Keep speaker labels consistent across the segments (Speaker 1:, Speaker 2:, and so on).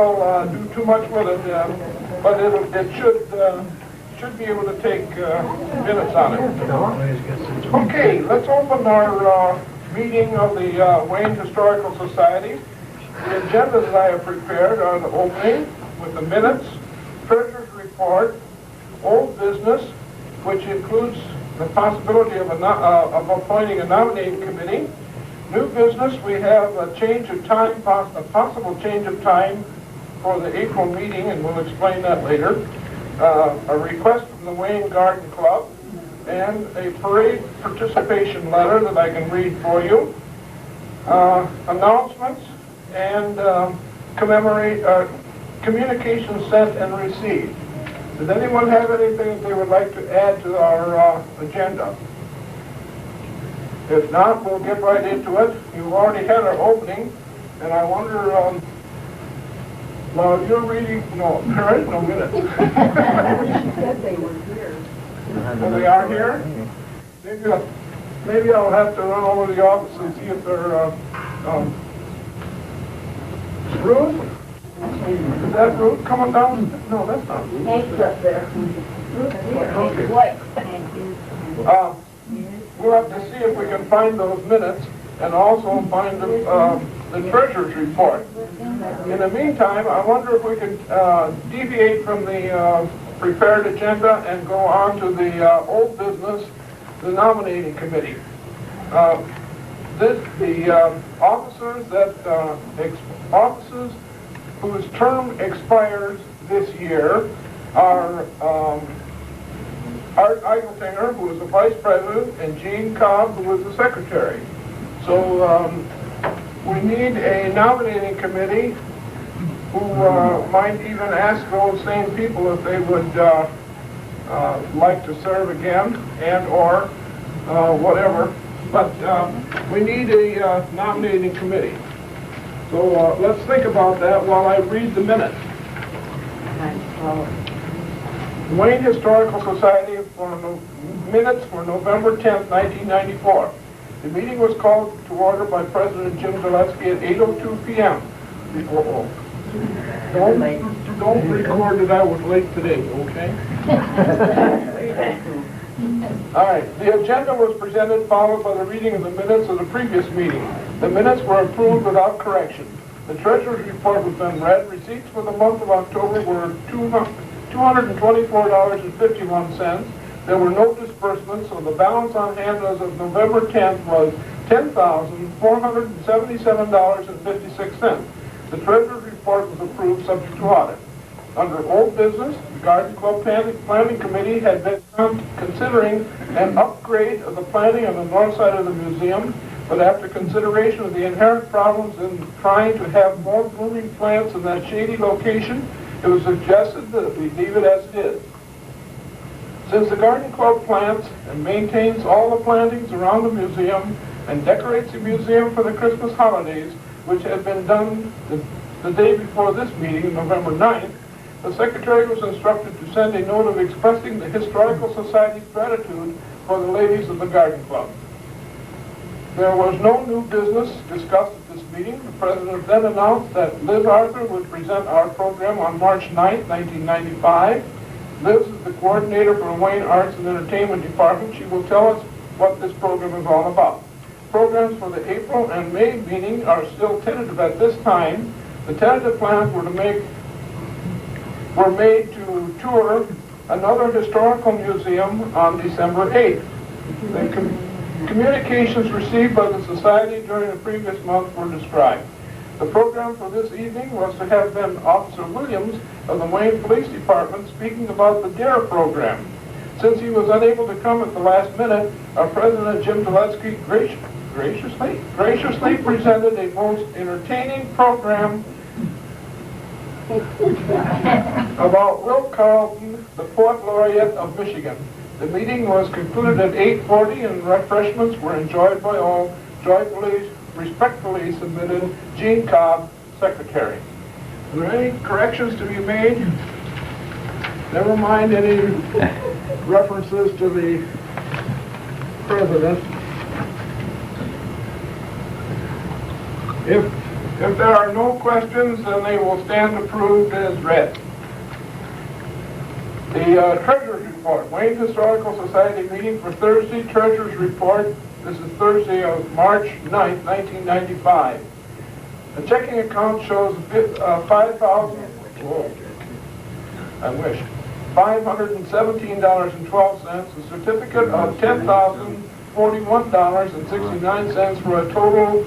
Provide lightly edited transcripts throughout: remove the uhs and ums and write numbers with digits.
Speaker 1: will do too much with it, but it should be able to take minutes on it. Okay, let's open our meeting of the Wayne Historical Society. The agenda that I have prepared are the opening with the minutes, treasurer's report, old business, which includes the possibility of appointing a nominating committee. New business, we have a change of time, a possible change of time for the April meeting, and we'll explain that later. A request from the Wayne Garden Club, and a parade participation letter that I can read for you. Announcements and communications sent and received. Does anyone have anything that they would like to add to our agenda? If not, we'll get right into it. You've already had our opening, and I wonder, while you're reading, no, there is no minutes.
Speaker 2: She said they were here.
Speaker 1: Well, they are here? Maybe I'll have to run over to the office and see if they're, Ruth? Is that Ruth coming down? No, that's not Ruth.
Speaker 2: Hank's up there.
Speaker 1: Okay.
Speaker 2: White.
Speaker 1: We'll have to see if we can find those minutes and also find the treasurer's report. In the meantime, I wonder if we can deviate from the prepared agenda and go on to the old business, the nominating committee. The officers whose term expires this year are Art Eicheltinger, who is the vice president, and Gene Cobb, who is the secretary. So we need a nominating committee who might even ask those same people if they would like to serve again and or whatever. But we need a nominating committee. So let's think about that while I read the minutes. Wayne Historical Society minutes for November 10th, 1994. The meeting was called to order by President Jim Gillespie at 8:02 p.m. Don't record that I was late today, okay? All right, the agenda was presented, followed by the reading of the minutes of the previous meeting. The minutes were approved without correction. The treasurer's report was then read. Receipts for the month of October were $224.51. There were no disbursements, so the balance on hand as of November 10th was $10,477.56. The treasurer's report was approved subject to audit. Under old business, the Garden Club Planning Committee had been considering an upgrade of the planting on the north side of the museum, but after consideration of the inherent problems in trying to have more blooming plants in that shady location, it was suggested that we leave it as it is. Since the Garden Club plants and maintains all the plantings around the museum and decorates the museum for the Christmas holidays, which had been done the day before this meeting, November 9th, the Secretary was instructed to send a note of expressing the Historical Society's gratitude for the ladies of the Garden Club. There was no new business discussed at this meeting. The President then announced that Liz Arthur would present our program on March 9th, 1995. Liz is the coordinator for the Wayne Arts and Entertainment Department. She will tell us what this program is all about. Programs for the April and May meeting are still tentative at this time. The tentative plans were made to tour another historical museum on December 8th. The communications received by the Society during the previous month were described. The program for this evening was to have been Officer Williams of the Wayne Police Department speaking about the DARE program. Since he was unable to come at the last minute, our President Jim Gillespie graciously presented a most entertaining program about Will Carleton, the Poet Laureate of Michigan. The meeting was concluded at 8:40 and refreshments were enjoyed by all. Joyfully, respectfully submitted, Gene Cobb, Secretary. Are there any corrections to be made? Never mind any references to the President. If If there are no questions, then they will stand approved as read. The Treasurer's Report, Wayne Historical Society meeting for Thursday, Treasurer's Report. This is Thursday of March 9th, 1995. The checking account shows $517.12, a certificate of $10,041.69 for a total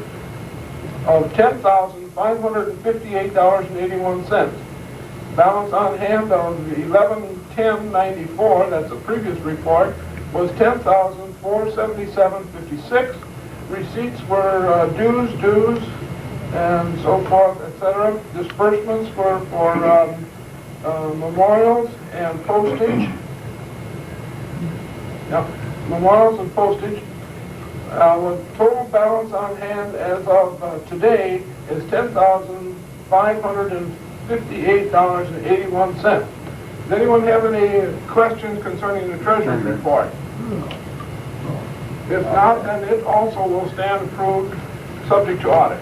Speaker 1: of $10,558.81. Balance on hand of 11/10/94, that's a previous report, was $10,477.56. Receipts were dues, and so forth, etc. Disbursements were for memorials and postage. Now, memorials and postage. The total balance on hand as of today is $10,558.81. Does anyone have any questions concerning the Treasurer's Report? If not, then it also will stand approved, subject to audit.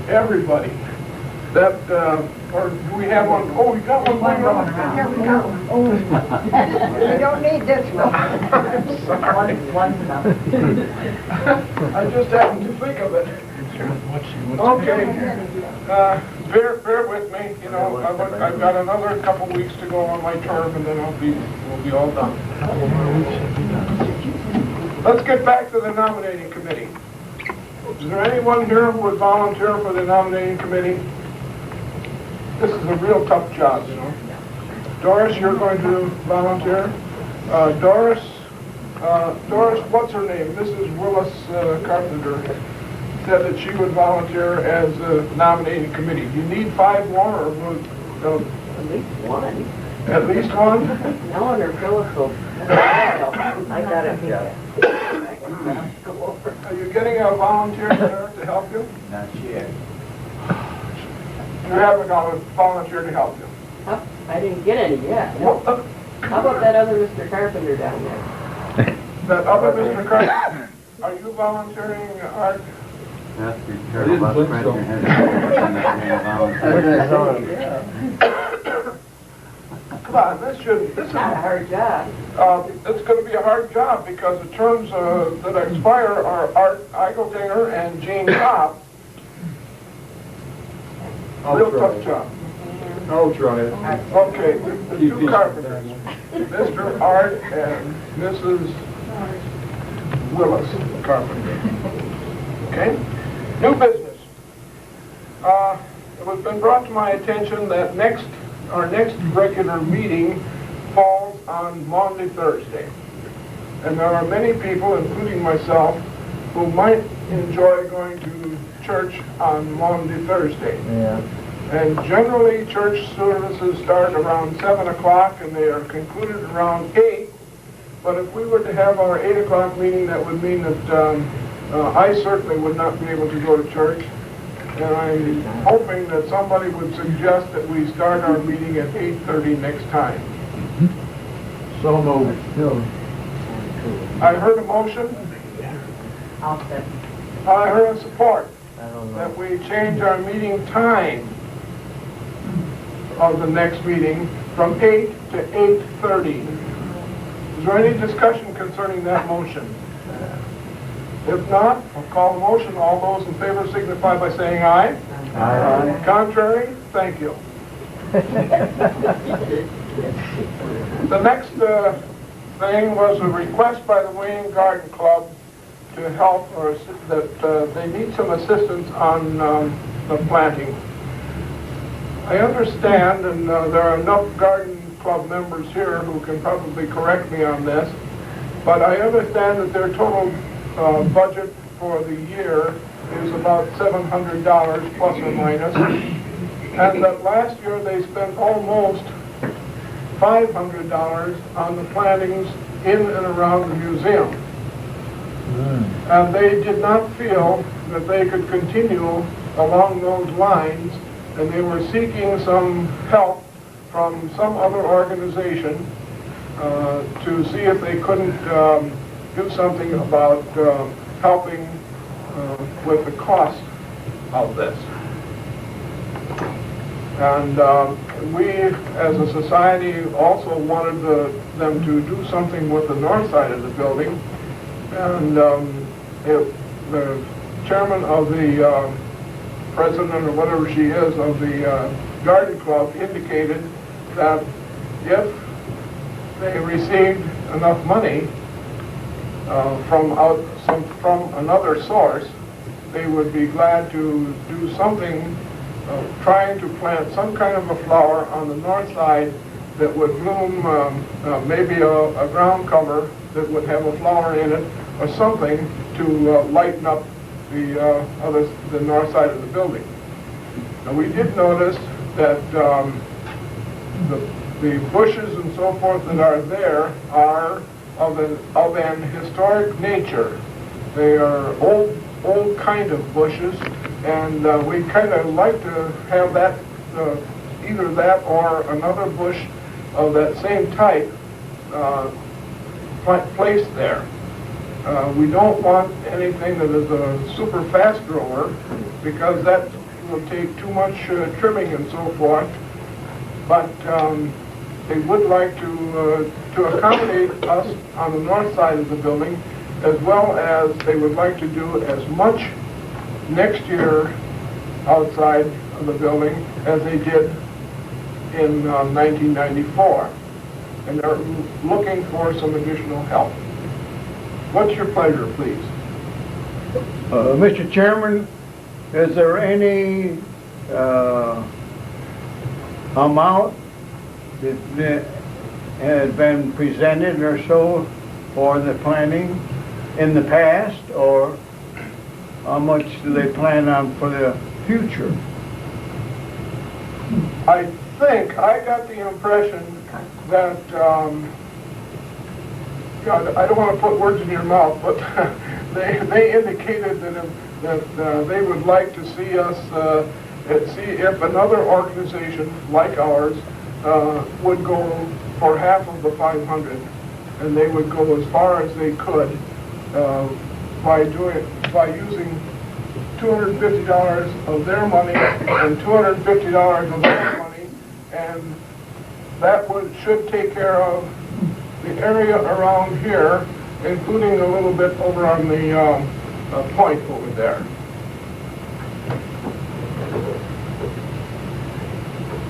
Speaker 1: Everybody. That, or do we have one? Oh, we got one going on.
Speaker 2: Here we go. You don't need this one.
Speaker 1: Sorry.
Speaker 2: One's enough.
Speaker 1: I just happened to think of it. Okay. Bear with me. You know, I've got another couple weeks to go on my term, and then we'll be all done. Let's get back to the nominating committee. Is there anyone here who would volunteer for the nominating committee? This is a real tough job, you know. Doris, you're going to volunteer. Doris, what's her name? Mrs. Willis Carpenter said that she would volunteer as a nominating committee. Do you need 5 more, or will,
Speaker 2: At least one.
Speaker 1: at least one?
Speaker 2: Eleanor Phillips will. I got it here.
Speaker 1: Are you getting a volunteer there to help you?
Speaker 3: Not yet.
Speaker 1: You haven't got a volunteer to help you.
Speaker 2: Huh? I didn't get any yet.
Speaker 1: Well,
Speaker 2: How about that other Mr. Carpenter down there?
Speaker 1: that other Mr. Carter, are you volunteering, Art?
Speaker 3: Have to be careful about scratching your head.
Speaker 1: Come on, this is
Speaker 2: Not a hard job.
Speaker 1: it's going to be a hard job because the terms that expire are Art Eicheldinger and Gene Cobb. Real tough job.
Speaker 4: I'll try it.
Speaker 1: Okay, the 2 carpenters, Mr. Art and Mrs. Willis Carpenter. Okay? New business. It has been brought to my attention that our next regular meeting falls on Maundy Thursday. And there are many people, including myself, who might enjoy going to church on Maundy Thursday.
Speaker 4: Yeah.
Speaker 1: And generally, church services start around 7 o'clock and they are concluded around 8. But if we were to have our 8 o'clock meeting, that would mean that I certainly would not be able to go to church. And I'm hoping that somebody would suggest that we start our meeting at 8:30 next time.
Speaker 4: So moved.
Speaker 1: I heard a motion.
Speaker 2: I'll set.
Speaker 1: I heard a support
Speaker 4: I don't know.
Speaker 1: that we change our meeting time of the next meeting from 8 to 8:30. Is there any discussion concerning that motion? If not, I'll call the motion. All those in favor signify by saying aye.
Speaker 4: Aye.
Speaker 1: Contrary? Thank you. The next thing was a request by the Wayne Garden Club to help, or that they need some assistance on the planting. I understand, and there are enough garden club members here who can probably correct me on this, but I understand that their total budget for the year is about $700 plus or minus, and that last year they spent almost $500 on the plantings in and around the museum. And they did not feel that they could continue along those lines, and they were seeking some help from some other organization to see if they couldn't do something about helping with the cost of this. And we, as a society, also wanted them to do something with the north side of the building. And the chairman of the president, or whatever she is, of the garden club indicated that if they received enough money from another source, they would be glad to do something, trying to plant some kind of a flower on the north side that would bloom, maybe a ground cover that would have a flower in it, or something to lighten up the north side of the building. Now, we did notice that the bushes and so forth that are there are of an historic nature. They are old kind of bushes, and we kind of like to have that, either that or another bush of that same type placed there. We don't want anything that is a super fast grower, because that will take too much trimming and so forth. But they would like to accommodate us on the north side of the building, as well as they would like to do as much next year outside of the building as they did in 1994. And they're looking for some additional help. What's your pleasure, please?
Speaker 4: Mr. Chairman, is there any amount that has been presented or so for the planning in the past, or how much do they plan on for the future?
Speaker 1: I think I got the impression that, I don't want to put words in your mouth, but they indicated that they would like to see us, see if another organization like ours would go for half of the 500, and they would go as far as they could by using $250 of their money and $250 of their money, and that should take care of the area around here, including a little bit over on the point over there.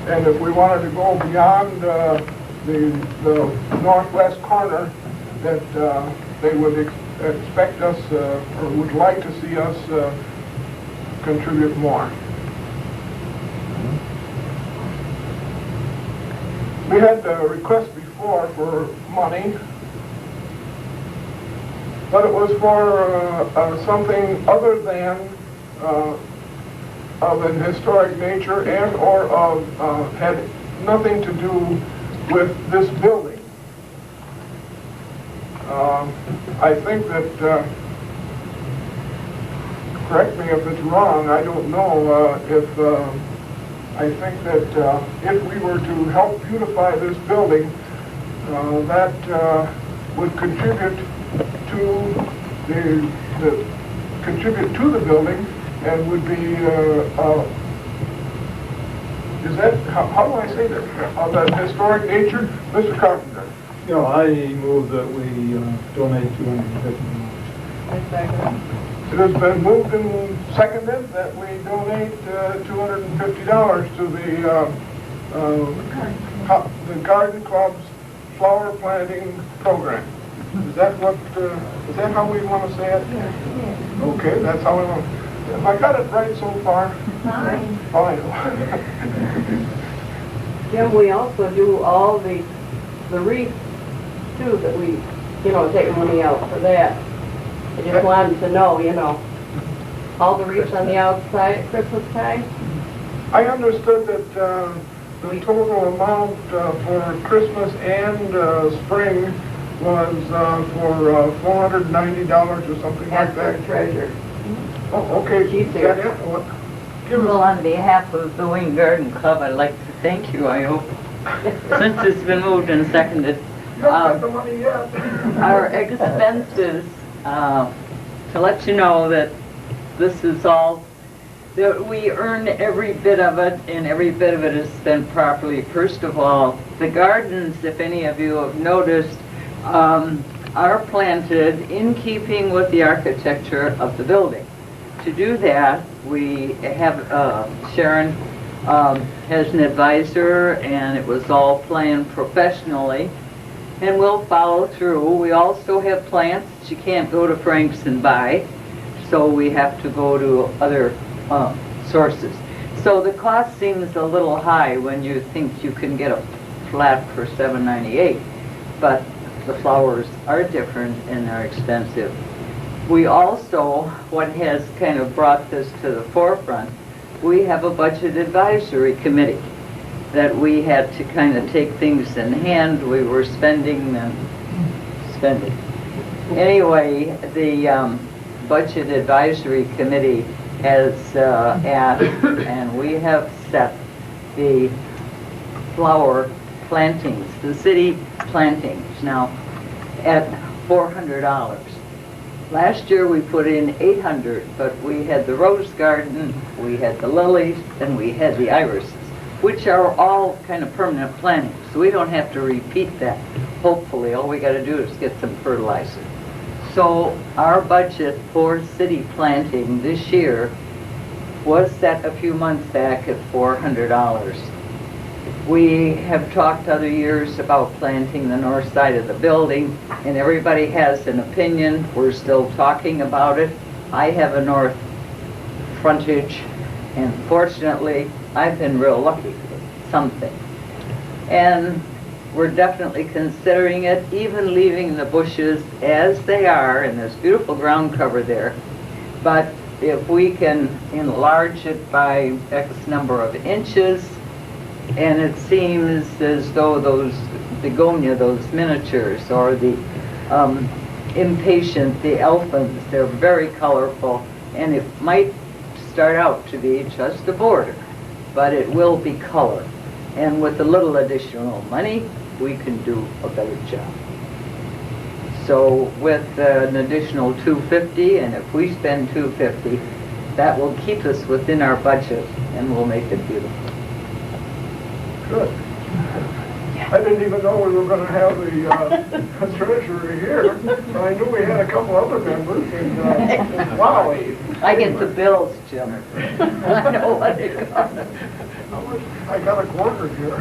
Speaker 1: And if we wanted to go beyond the northwest corner, that they would expect us, or would like to see us contribute more. We had a request before for money, but it was for something other than of an historic nature, and or of had nothing to do with this building. I think that, correct me if it's wrong, I don't know I think that if we were to help beautify this building, that would contribute to the building, and would be is that how do I say that, of that historic nature, Mr. Carpenter?
Speaker 5: No, I move that we donate $250.
Speaker 2: I second.
Speaker 1: It has been moved and seconded that we donate $250 to the Garden Club's flower planting program. Is that how we want to say it?
Speaker 2: Yeah.
Speaker 1: Okay, that's how we want. Have I got it right so far?
Speaker 2: Fine.
Speaker 1: Fine.
Speaker 2: Jim, we also do all the wreaths too, that we, take money out for that. I just wanted to know, all the wreaths on the outside at Christmas time.
Speaker 1: I understood that the total amount for Christmas and spring was for $490 or something like
Speaker 2: That's
Speaker 1: that.
Speaker 2: our treasure.
Speaker 1: Oh, okay.
Speaker 2: She's here.
Speaker 1: Yeah, what- Give
Speaker 6: Well,
Speaker 1: us,
Speaker 6: on behalf of the Wayne Garden Club, I'd like to thank you, I hope, since it's been moved and seconded.
Speaker 1: you haven't got the money yet.
Speaker 6: Our expenses, to let you know that this is all, that we earn every bit of it, and every bit of it is spent properly. First of all, the gardens, if any of you have noticed, are planted in keeping with the architecture of the building. To do that, we have, Sharon has an advisor, and it was all planned professionally, and we'll follow through. We also have plants that you can't go to Frank's and buy, so we have to go to other sources. So the cost seems a little high when you think you can get a flat for $7.98, but the flowers are different and they're expensive. We also, what has kind of brought this to the forefront, we have a budget advisory committee that we had to kind of take things in hand. We were spending and spending. Anyway, the budget advisory committee has asked, and we have set the flower plantings, the city plantings now at $400. Last year we put in 800, but we had the rose garden, we had the lilies, and we had the irises, which are all kind of permanent plantings. So we don't have to repeat that. Hopefully, all we got to do is get some fertilizer. So our budget for city planting this year was set a few months back at $400. We have talked other years about planting the north side of the building, and everybody has an opinion. We're still talking about it. I have a north frontage, and fortunately, I've been real lucky with something. And we're definitely considering it, even leaving the bushes as they are, and there's beautiful ground cover there. But if we can enlarge it by X number of inches, and it seems as though those begonia, those miniatures, or the impatient, the elephants, they're very colorful, and it might start out to be just a border, but it will be color. And with a little additional money, we can do a better job. So with an additional $250, and if we spend $250, that will keep us within our budget, and we'll make it beautiful.
Speaker 1: Good. I didn't even know we were gonna have the treasurer here. I knew we had a couple other members, and, wow.
Speaker 6: I get the bills, Jim. I know what it costs.
Speaker 1: I got a quarter here.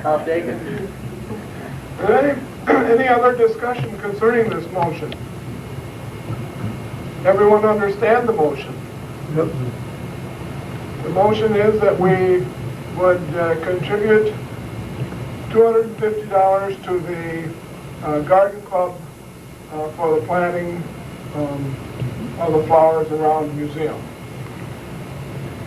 Speaker 6: I'll take it.
Speaker 1: Any other discussion concerning this motion? Everyone understand the motion?
Speaker 5: Yep.
Speaker 1: The motion is that we would contribute $250 to the garden club for the planting of the flowers around the museum.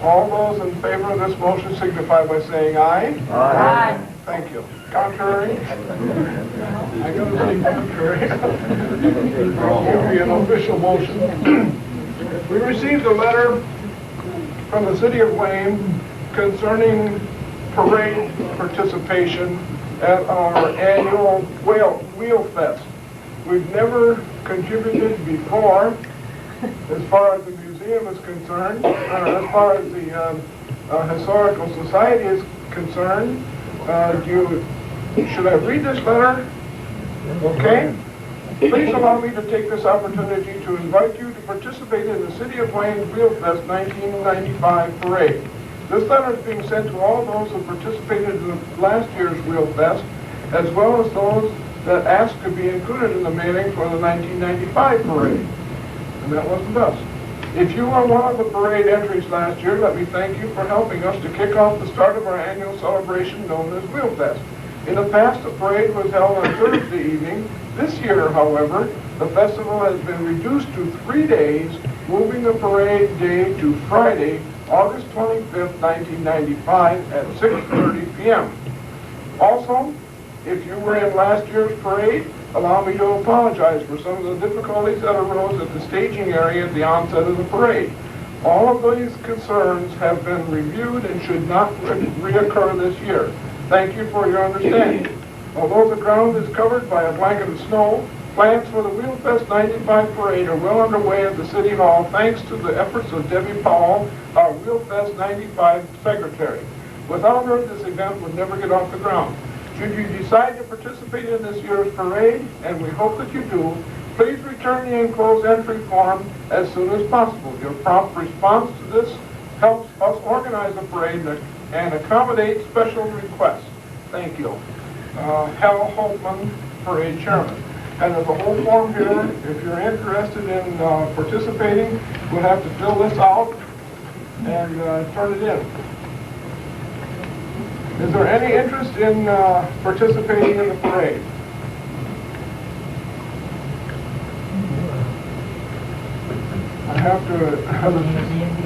Speaker 1: All those in favor of this motion signify by saying aye.
Speaker 6: Aye.
Speaker 1: Thank you. Contrary? I gotta say contrary. It won't be an official motion. We received a letter from the city of Wayne concerning parade participation at our annual Wheel Fest. We've never contributed before as far as the museum is concerned, as far as the Historical Society is concerned. Should I read this letter? Okay. Please allow me to take this opportunity to invite you to participate in the City of Wayne's Wheel Fest 1995 parade. This letter is being sent to all those who participated in last year's Wheel Fest, as well as those that asked to be included in the mailing for the 1995 parade. And that wasn't us. If you are one of the parade entries last year, let me thank you for helping us to kick off the start of our annual celebration known as Wheel Fest. In the past, the parade was held on Thursday evening. This year, however, the festival has been reduced to 3 days, moving the parade day to Friday, August 25th, 1995 at 6:30 p.m. Also, if you were in last year's parade, allow me to apologize for some of the difficulties that arose at the staging area at the onset of the parade. All of these concerns have been reviewed and should not reoccur this year. Thank you for your understanding. Although the ground is covered by a blanket of snow, plans for the Wheelfest 95 parade are well underway at the City Hall thanks to the efforts of Debbie Powell, our Wheelfest 95 secretary. Without her, this event would never get off the ground. Should you decide to participate in this year's parade, and we hope that you do, please return the enclosed entry form as soon as possible. Your prompt response to this helps us organize the parade and accommodate special requests. Thank you. Hal Holtman, parade chairman. And there's a whole form here. If you're interested in participating, we'll have to fill this out and turn it in. Is there any interest in participating in the parade? I have to
Speaker 7: Will the museum be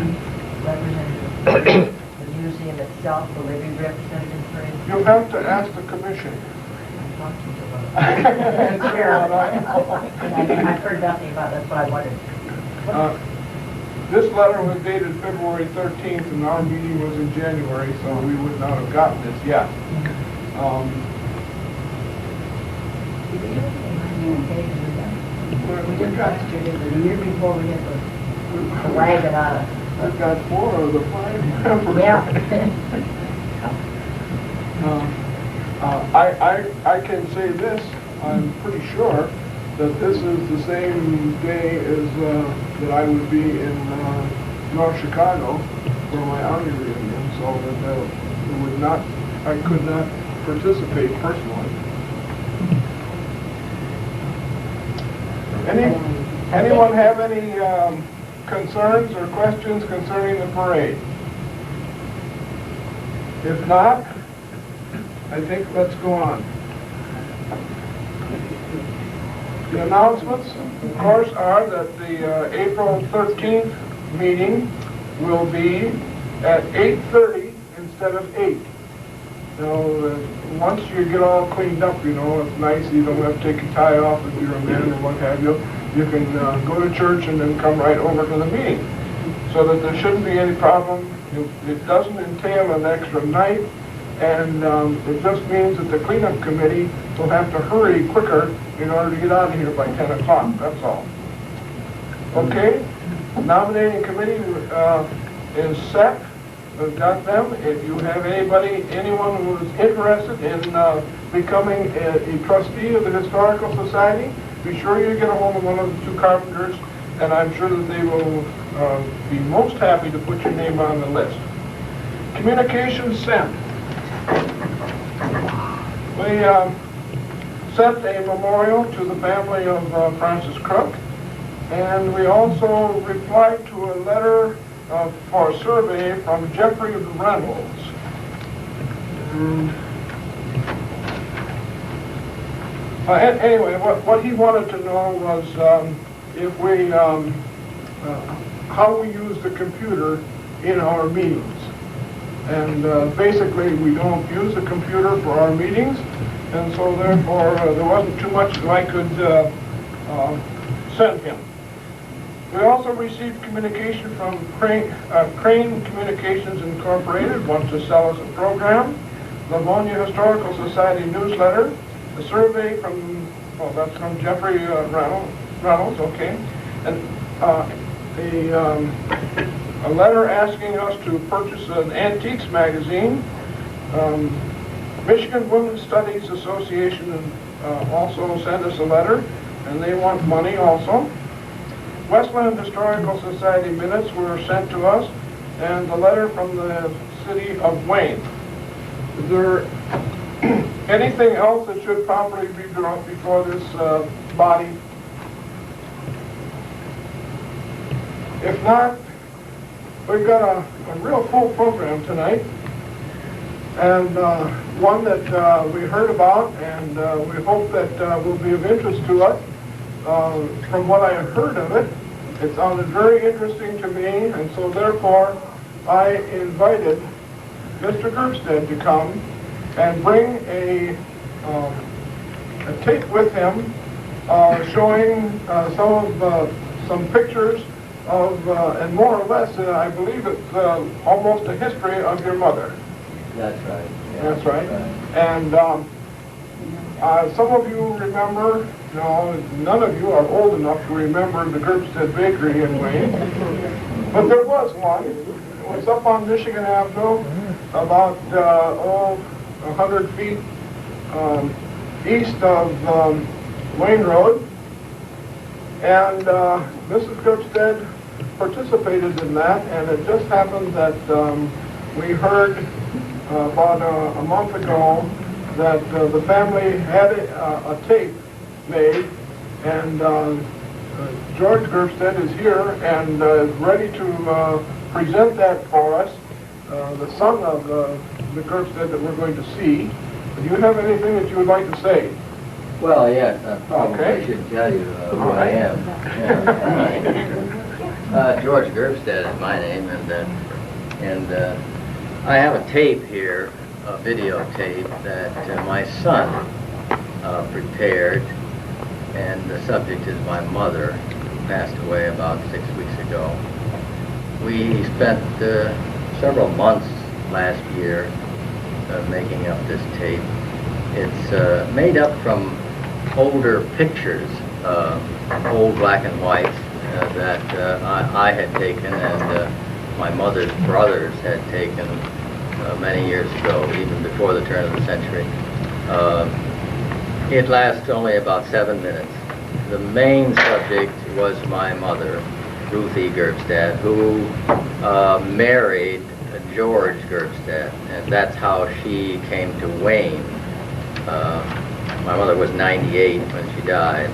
Speaker 7: represented? The museum itself, will they be represented in parade?
Speaker 1: You'll have to ask the commission.
Speaker 7: I've heard nothing about that's what I wondered.
Speaker 1: This letter was dated February 13th, and our meeting was in January, so we would not have gotten this yet.
Speaker 7: We did last year, didn't we? The year before we had the wagon on it.
Speaker 1: I've got 4 of the 5 members. I can say this, I'm pretty sure that this is the same day as that I would be in North Chicago for my Army reunion, so that I could not participate personally. Anyone have any concerns or questions concerning the parade? If not, I think let's go on. The announcements, of course, are that the April 13th meeting will be at 8:30 instead of 8. Now, once you get all cleaned up, you know, it's nice. You don't have to take your tie off if you're a man or what have you. You can go to church and then come right over to the meeting, so that there shouldn't be any problem. It doesn't entail an extra night, and it just means that the cleanup committee will have to hurry quicker in order to get out of here by 10 o'clock, that's all. Okay, nominating committee is set. We've got them. If you have anyone who is interested in becoming a trustee of the Historical Society, be sure you get a hold of one of the 2 carpenters, and I'm sure that they will be most happy to put your name on the list. Communications sent. We sent a memorial to the family of Francis Crook, and we also replied to a letter for a survey from Jeffrey Reynolds. Anyway, what he wanted to know was if we, how we use the computer in our meetings. And basically, we don't use the computer for our meetings, and so therefore there wasn't too much that I could send him. We also received communication from Crane Communications Incorporated, wants to sell us a program, Livonia Historical Society newsletter, a survey from, well, that's from Jeffrey Reynolds, okay, and a letter asking us to purchase an antiques magazine. Michigan Women's Studies Association also sent us a letter, and they want money also. Westland Historical Society minutes were sent to us, and the letter from the city of Wayne. Is there anything else that should properly be brought before this body? If not, we've got a real full program tonight, and one that we heard about, and we hope that will be of interest to us. From what I have heard of it, it sounded very interesting to me, and so therefore I invited Mr. Gerbstead to come and bring a tape with him showing some pictures of, and more or less, I believe it's almost a history of your mother.
Speaker 3: That's right. Yeah.
Speaker 1: That's right. And some of you remember, no, none of you are old enough to remember the Gerbstead Bakery in Wayne, but there was one. It was up on Michigan Avenue, about 100 feet east of Wayne Road. And Mrs. Gerbstead participated in that, and it just happened that we heard about a month ago that the family had a tape made, and George Gerbstead is here and is ready to present that for us, the son of the Gerbstead that we're going to see. Do you have anything that you would like to say?
Speaker 3: Well, yes, probably
Speaker 1: Okay.
Speaker 3: I should tell you who I am. George Gerbstead is my name, and I have a tape here, a videotape that my son prepared, and the subject is my mother, who passed away about 6 weeks ago. We spent several months last year making up this tape. It's made up from older pictures, old black and whites that I had taken and my mother's brothers had taken many years ago, even before the turn of the century. It lasts only about 7 minutes. The main subject was my mother, Ruth E. Gerbstead, who married George Gerbstead, and that's how she came to Wayne. My mother was 98 when she died,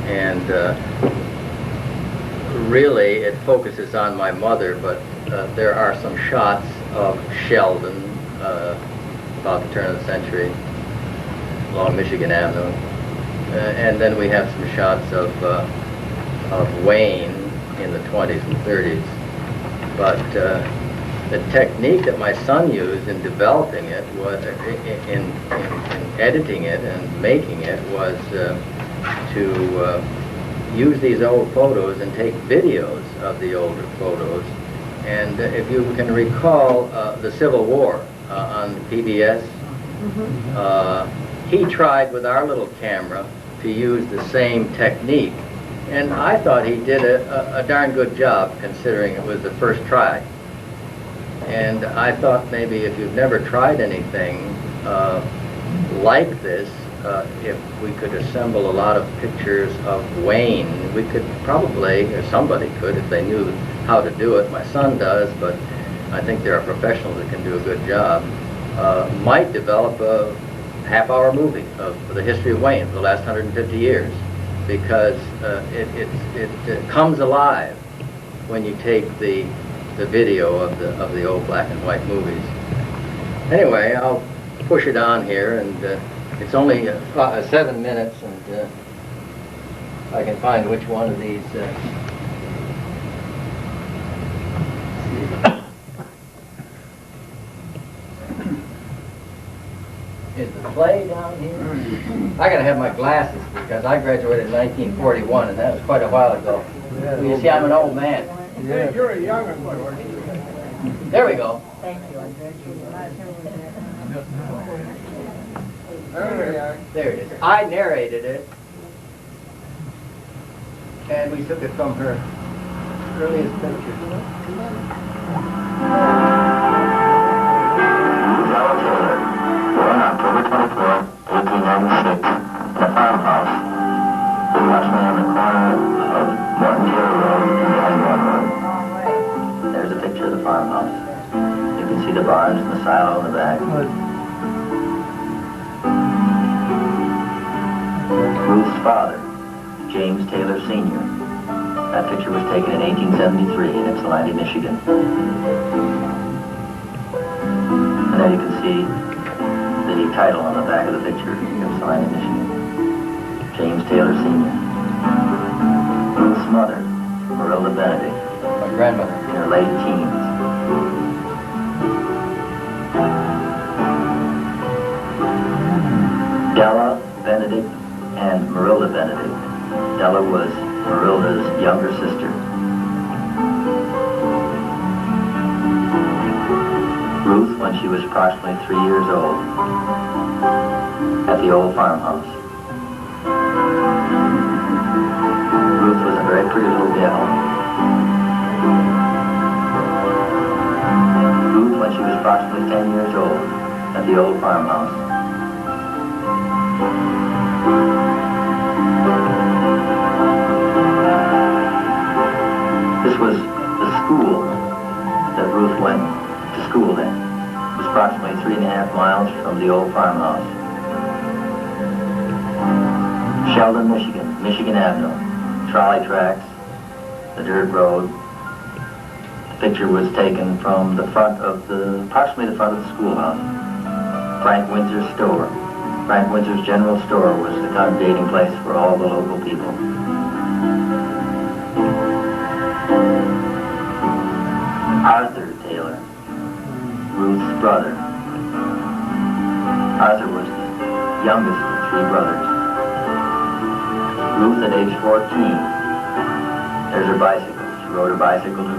Speaker 3: and really it focuses on my mother, but there are some shots of Sheldon about the turn of the century along Michigan Avenue, and then we have some shots of Wayne in the 20s and 30s. But the technique that my son used in developing it was, in editing it and making it, was to use these old photos and take videos of the older photos. And if you can recall the Civil War on PBS, he tried with our little camera to use the same technique. And I thought he did a darn good job, considering it was the first try. And I thought maybe if you've never tried anything like this, if we could assemble a lot of pictures of Wayne, we could probably, or somebody could, if they knew how to do it. My son does, but I think there are professionals that can do a good job. Might develop a half-hour movie of the history of Wayne for the last 150 years. Because it comes alive when you take the video of the old black and white movies. Anyway, I'll push it on here, and it's only 7 minutes, and if I can find which one of these. Is the play down here? I gotta have my glasses because I graduated in 1941, and that was quite a while ago. Well, you see, I'm an old man.
Speaker 1: Hey, you're a young one.
Speaker 3: There we go.
Speaker 7: Thank you, I'm very
Speaker 1: There you are.
Speaker 3: There it is. I narrated it, and we took it from her earliest pictures.
Speaker 8: Born October 24th, 1896, in a farmhouse, approximately on the corner of Morton Deer Road and Glenmore Road. There's a picture of the farmhouse. You can see the barns and the silo in the back. Ruth's father, James Taylor Sr. That picture was taken in 1873 in Ypsilanti, Michigan. And there you can see the title on the back of the picture, Ypsilanti, Michigan. James Taylor Sr. Ruth's mother, Marilda Benedict,
Speaker 3: My grandmother.
Speaker 8: in her late teens. Della Benedict and Marilda Benedict. Stella was Marilda's younger sister. Ruth, when she was approximately 3 years old, at the old farmhouse. Ruth was a very pretty little gal. Ruth, when she was approximately 10 years old, at the old farmhouse. This was the school that Ruth went to school in. It was approximately 3.5 miles from the old farmhouse. Sheldon, Michigan, Michigan Avenue, trolley tracks, the dirt road. The picture was taken from the front of approximately the front of the schoolhouse. Frank Windsor's store. Frank Windsor's general store was the congregating place for all the local people. Arthur Taylor, Ruth's brother. Arthur was the youngest of 3 brothers. Ruth at age 14. There's her bicycle. She rode her bicycle to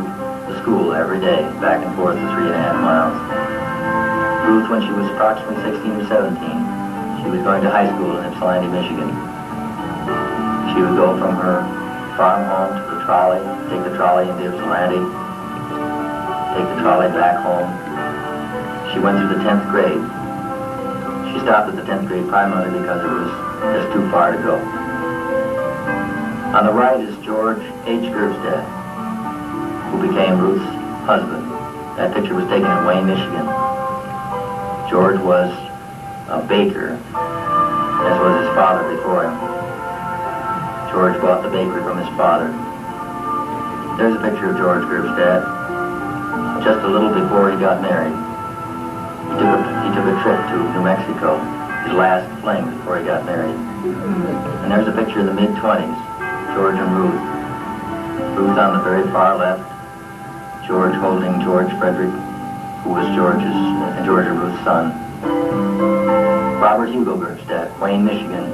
Speaker 8: the school every day, back and forth the 3.5 miles. Ruth, when she was approximately 16 or 17, she was going to high school in Ypsilanti, Michigan. She would go from her farm home to the trolley, take the trolley into Ypsilanti, take the trolley back home. She went through the 10th grade. She stopped at the 10th grade primarily because it was just too far to go. On the right is George H. Gerbstad, who became Ruth's husband. That picture was taken in Wayne, Michigan. George was a baker, as was his father before him. George bought the bakery from his father. There's a picture of George Gerbstad, just a little before he got married. He took a trip to New Mexico, his last fling before he got married. And there's a picture of the mid-20s, George and Ruth. Ruth on the very far left, George holding George Frederick, who was George and Ruth's son. Robert Hugo Gerbstad, Wayne, Michigan,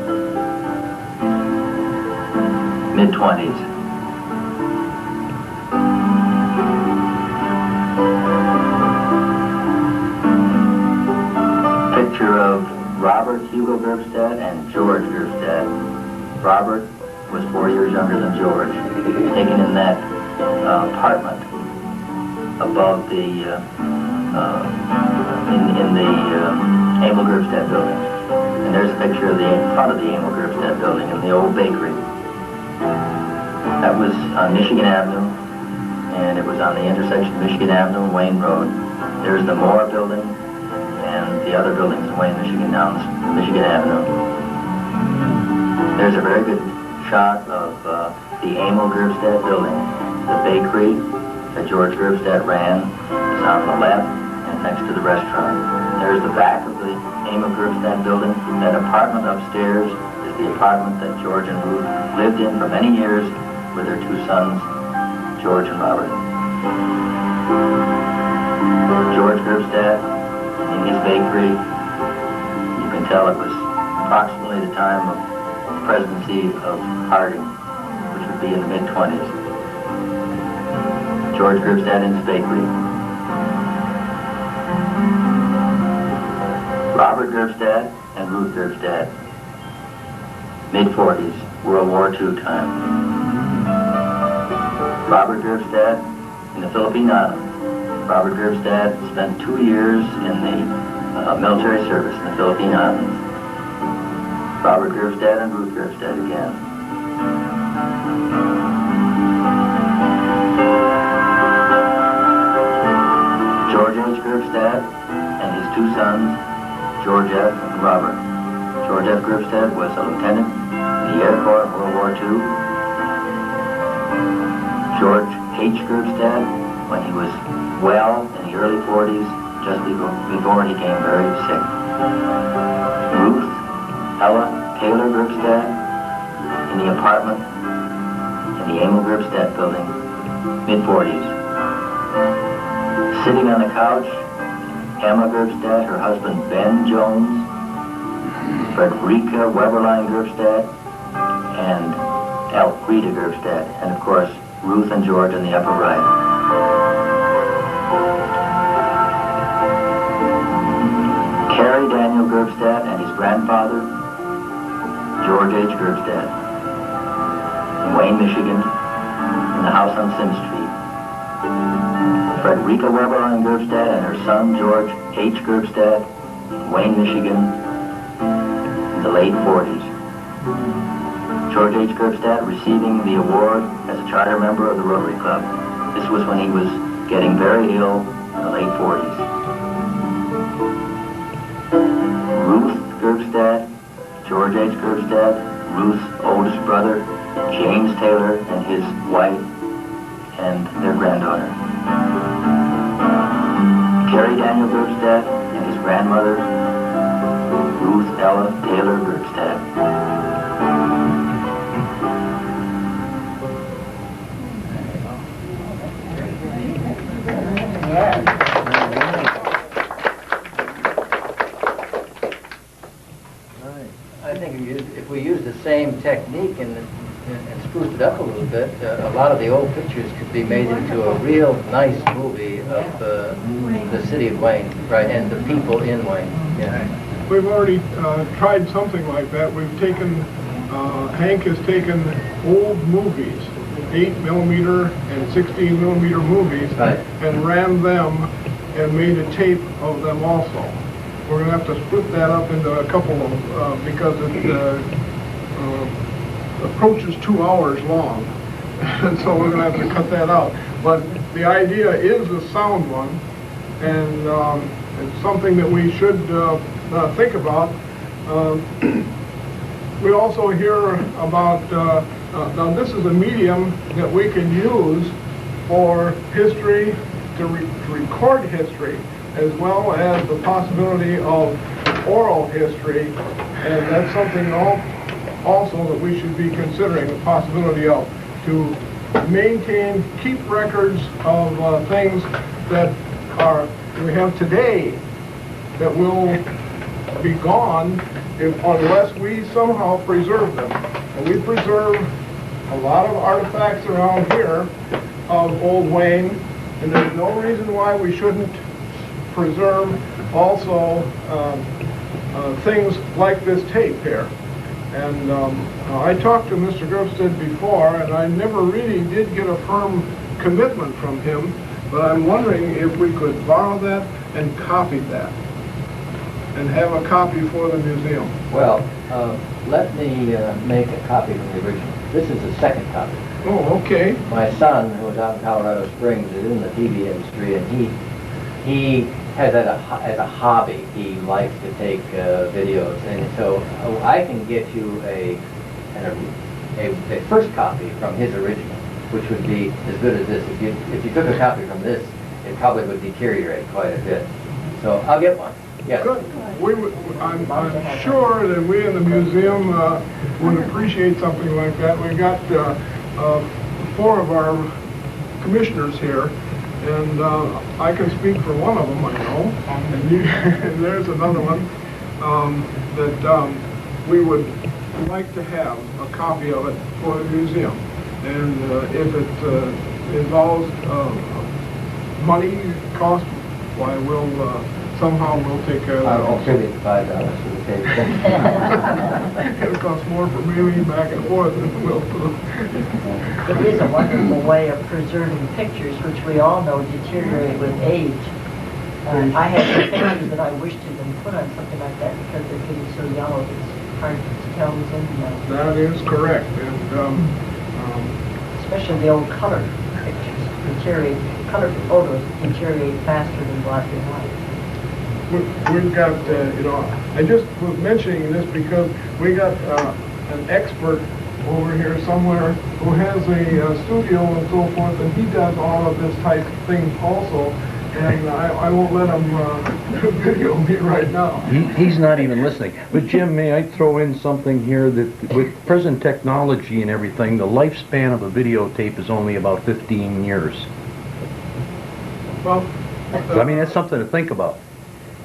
Speaker 8: mid-20s. Picture of Robert Hugo Gerbstad and George Gerbstad. Robert was 4 years younger than George, taken in that apartment above the in the Emil Gerbstad building. And there's a picture of the front of the Emil Gerbstad building in the old bakery. That was on Michigan Avenue, and it was on the intersection of Michigan Avenue and Wayne Road. There's the Moore building and the other buildings in Wayne, Michigan, down Michigan Avenue. There's a very good shot of the Emil Gerbstad building. The bakery that George Gerbstad ran is on the left and next to the restaurant. There's the back of the Emil Gerbstad building. That apartment upstairs is the apartment that George and Ruth lived in for many years with their 2 sons, George and Robert. George Gerbstad in his bakery. You can tell it was approximately the time of the presidency of Harding, which would be in the mid-20s. George Gerbstad in his bakery. Robert Gerbstad and Ruth Gerbstad, mid-40s, World War II time. Robert Gerbstad in the Philippine Islands. Robert Gerbstad spent 2 years in the military service in the Philippine Islands. Robert Gerbstad and Ruth Gerbstad again. George H. Gerbstad and his 2 sons, George F. and Robert. George F. Gerbstad was a lieutenant in the Air Corps in World War II. George H. Gerbstad, when he was well in the early 40s, just before he became very sick. Ruth Ella Taylor Gerbstad in the apartment in the Emil Gerbstad building, mid-40s. Sitting on the couch, Emma Gerbstad, her husband Ben Jones, Frederica Weberlein Gerbstad, and Elfrida Gerbstadt, and of course, Ruth and George in the upper right. Carrie Daniel Gerbstadt and his grandfather, George H. Gerbstadt, in Wayne, Michigan, in the house on Sim Street. Frederica Weberlein Gerbstadt and her son, George H. Gerbstadt, in Wayne, Michigan, in the late 40s. George H. Gerbstadt receiving the award as a charter member of the Rotary Club. This was when he was getting very ill in the late 40s. Ruth Gerbstadt, George H. Gerbstadt, Ruth's oldest brother, James Taylor, and his wife, and their granddaughter. Carrie Daniel Gerbstadt and his grandmother, Ruth Ella Taylor Gerbstadt.
Speaker 3: I think if we use the same technique and spruce it up a little bit, a lot of the old pictures could be made into a real nice movie of the city of Wayne, right, and the people in Wayne. Yeah.
Speaker 1: We've already tried something like that. We've taken, Hank has taken old movies, 8mm and 16mm movies,
Speaker 3: Right.
Speaker 1: and ran them and made a tape of them also. We're going to have to split that up into a couple of, because it approaches 2 hours long, and so we're going to have to cut that out. But the idea is a sound one, and it's something that we should think about. We also hear about, now this is a medium that we can use for history, to record history, as well as the possibility of oral history, and that's something also that we should be considering, the possibility of, to maintain, keep records of things that we have today that will be gone unless we somehow preserve them. And we preserve a lot of artifacts around here of Old Wayne, and there's no reason why we shouldn't preserve also things like this tape here. And I talked to Mr. Gerbstadt before, and I never really did get a firm commitment from him, but I'm wondering if we could borrow that and copy that, and have a copy for the museum.
Speaker 3: Well, let me make a copy of the original. This is the second copy.
Speaker 1: Oh, okay.
Speaker 3: My son, who was out in Colorado Springs, is in the TV industry, and he has as a hobby, he likes to take videos, and so I can get you a first copy from his original, which would be as good as this. If you took a copy from this, it probably would deteriorate quite a bit. So I'll get one. Yes.
Speaker 1: Good. I'm sure that we in the museum would appreciate something like that. We got 4 of our commissioners here, and I can speak for one of them, I know, and there's another one that we would like to have a copy of it for the museum. And if it involves money, cost, why somehow we'll take care of that.
Speaker 3: I'll pay you $5 for the tape.
Speaker 1: It'll cost more for mailing back and forth than it will for the...
Speaker 7: It is a wonderful way of preserving pictures, which we all know deteriorate with age. I have some pictures that I wish to been put on something like that because they're getting so yellow it's hard to tell who's in them.
Speaker 1: That is correct, and
Speaker 7: Especially the old color pictures deteriorate, color photos deteriorate faster than black and white.
Speaker 1: we've got, I just was mentioning this because we got an expert over here somewhere who has a studio and so forth, and he does all of this type of thing also. And I won't let him video me right now.
Speaker 9: He's not even listening. But Jim, may I throw in something here that with present technology and everything, the lifespan of a videotape is only about 15 years.
Speaker 1: Well,
Speaker 9: I mean, that's something to think about.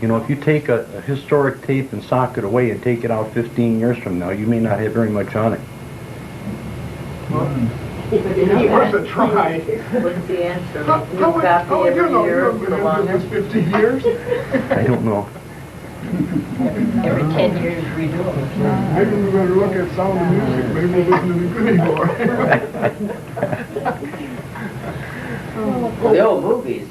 Speaker 9: You know, if you take a historic tape and sock it away and take it out 15 years from now, you may not have very much on it.
Speaker 1: Worth a try.
Speaker 6: What's the answer?
Speaker 1: How
Speaker 6: New
Speaker 1: would
Speaker 6: copy
Speaker 1: you
Speaker 6: every
Speaker 1: know
Speaker 6: year
Speaker 1: you've
Speaker 6: for
Speaker 1: been into
Speaker 6: longer?
Speaker 1: this 15 years?
Speaker 9: I don't know.
Speaker 7: Every 10 years redo them.
Speaker 1: Maybe we better look at Sound of Music. Maybe we'll listen to the good anymore.
Speaker 3: Well, the old movies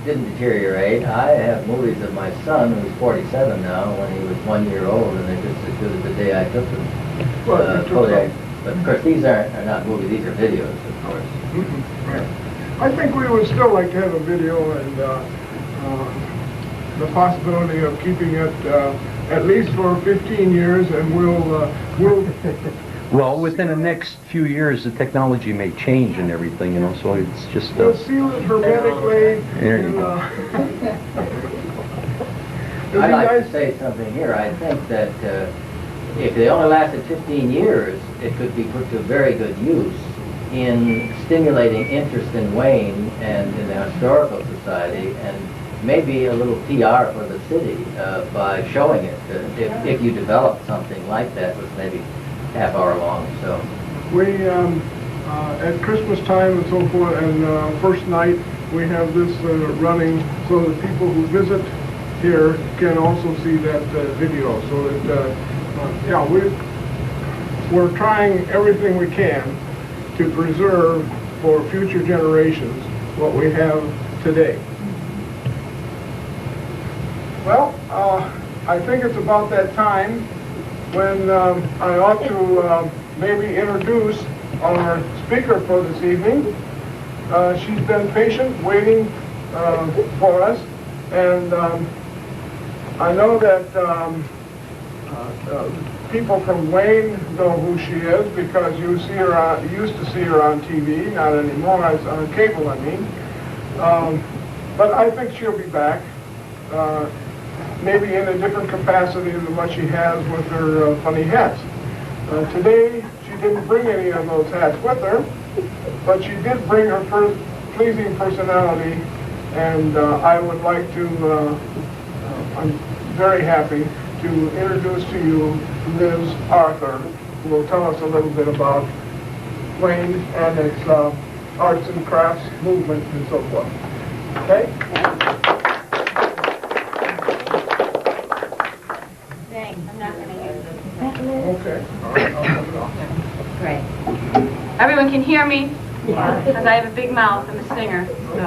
Speaker 3: didn't deteriorate. I have movies of my son, who's 47 now, when he was 1 year old, and they're just as good as the day I took them.
Speaker 1: Well, you took
Speaker 3: Kodak.
Speaker 1: them.
Speaker 3: But of course, these are not movies, these are videos, of course.
Speaker 1: Right. I think we would still like to have a video and the possibility of keeping it at least for 15 years, and we'll
Speaker 9: Well, within the next few years, the technology may change and everything, you know, so it's just,
Speaker 1: we'll seal it hermetically.
Speaker 9: There you go.
Speaker 3: I'd like to say something here. I think that if they only lasted 15 years, it could be put to very good use in stimulating interest in Wayne and in the Historical Society, and maybe a little PR for the city by showing it. If you develop something like that, was maybe half hour long. So
Speaker 1: We, at Christmas time and so forth, and first night, we have this running so that people who visit here can also see that video. So that, yeah, we're trying everything we can to preserve for future generations what we have today. Well, I think it's about that time when I ought to maybe introduce our speaker for this evening. She's been patient, waiting for us, and I know that people from Wayne know who she is because you see her, you used to see her on TV, not anymore, as on cable, I mean. But I think she'll be back. Maybe in a different capacity than what she has with her funny hats. Today, she didn't bring any of those hats with her, but she did bring her pleasing personality, and I would like to, I'm very happy to introduce to you Liz Arthur, who will tell us a little bit about Wayne and its arts and crafts movement and so forth. Okay?
Speaker 10: Thanks, I'm not going to use this.
Speaker 1: Okay. All right, I'll have it off.
Speaker 10: Great. Everyone can hear me? Because I have a big mouth, I'm a singer. So.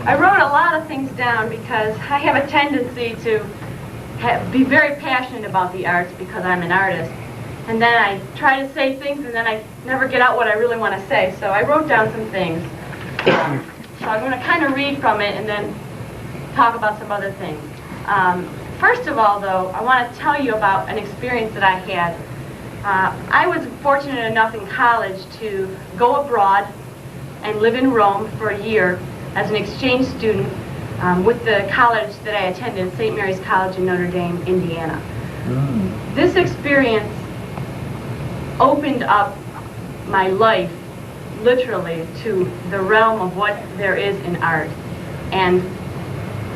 Speaker 10: I wrote a lot of things down because I have a tendency to be very passionate about the arts because I'm an artist. And then I try to say things and then I never get out what I really want to say. So I wrote down some things. So I'm going to kind of read from it and then talk about some other things. First of all, though, I want to tell you about an experience that I had. I was fortunate enough in college to go abroad and live in Rome for a year as an exchange student with the college that I attended, St. Mary's College in Notre Dame, Indiana. This experience opened up my life, literally, to the realm of what there is in art. And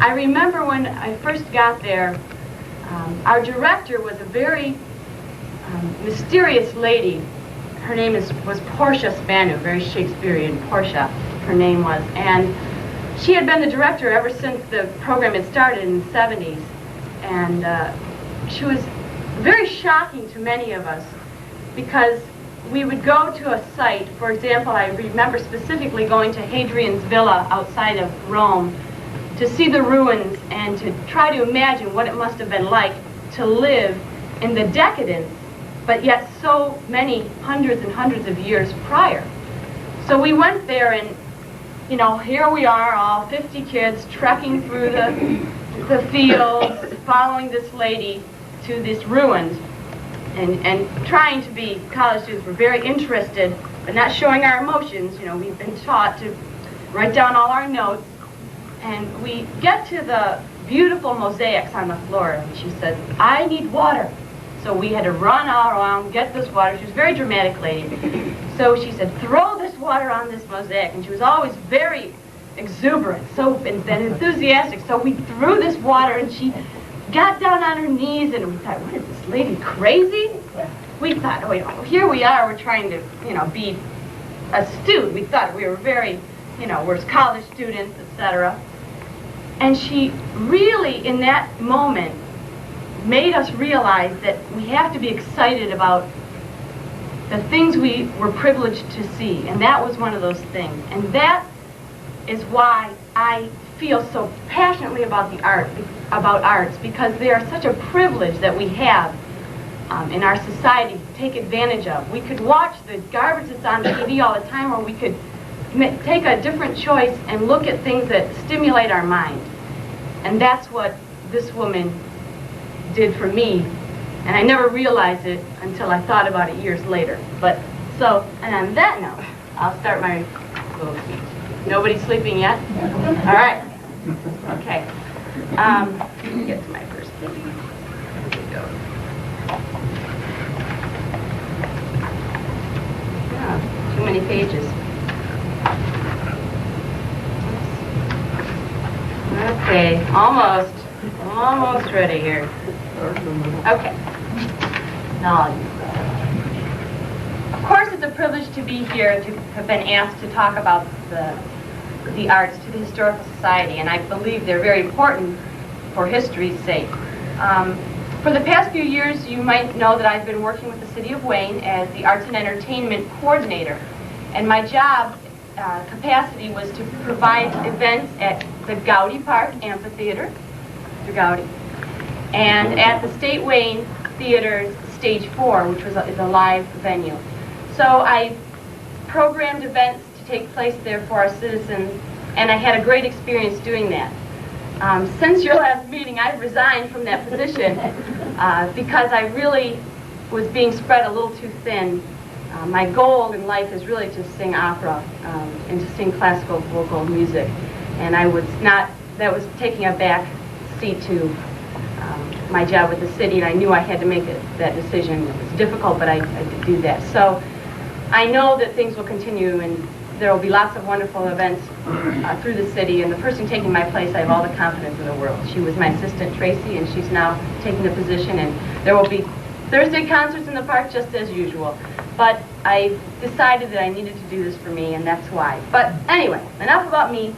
Speaker 10: I remember when I first got there, our director was a very mysterious lady. Her name was Portia Spanu, very Shakespearean, Portia, her name was. And she had been the director ever since the program had started in the 70s. And she was very shocking to many of us because we would go to a site. For example, I remember specifically going to Hadrian's Villa outside of Rome to see the ruins and to try to imagine what it must have been like to live in the decadence, but yet so many hundreds and hundreds of years prior. So we went there and, you know, here we are, all 50 kids trekking through the fields, following this lady to these ruins, and trying to be college students. We're very interested, but not showing our emotions. You know, we've been taught to write down all our notes. And we get to the beautiful mosaics on the floor, and she said, I need water. So we had to run all around, get this water. She was a very dramatic lady. So she said, throw this water on this mosaic. And she was always very exuberant, so and enthusiastic. So we threw this water, and she got down on her knees, and we thought, what is this lady, crazy? we thought, oh, you know, here we are, we're trying to, you know, be astute. We thought we were very, you know, we're college students, etc. And she really, in that moment, made us realize that we have to be excited about the things we were privileged to see. And that was one of those things. And that is why I feel so passionately about arts, because they are such a privilege that we have in our society to take advantage of. We could watch the garbage that's on TV all the time, or we could take a different choice and look at things that stimulate our mind. And that's what this woman did for me. And I never realized it until I thought about it years later. But so, and on that note, I'll start my little speech. Nobody sleeping yet? All right. Okay. Let me get to my first page. Here we go. Oh, too many pages. Okay, almost ready here. Okay. Now, of course, it's a privilege to be here, to have been asked to talk about the arts to the Historical Society, and I believe they're very important for history's sake. For the past few years, you might know that I've been working with the City of Wayne as the Arts and Entertainment Coordinator, and my job capacity was to provide events at the Gowdy Park Amphitheater, Mr. Gowdy, and at the State Wayne Theater's Stage 4, which is a live venue. So I programmed events to take place there for our citizens, and I had a great experience doing that. Since your last meeting, I've resigned from that position because I really was being spread a little too thin. My goal in life is really to sing opera and to sing classical vocal music, and that was taking a back seat to my job with the city, and I knew I had to make that decision. It was difficult, but I did do that. So I know that things will continue, and there will be lots of wonderful events through the city, and the person taking my place, I have all the confidence in the world. She was my assistant, Tracy, and she's now taking the position, and there will be Thursday concerts in the park just as usual. But I decided that I needed to do this for me, and that's why. But anyway, enough about me.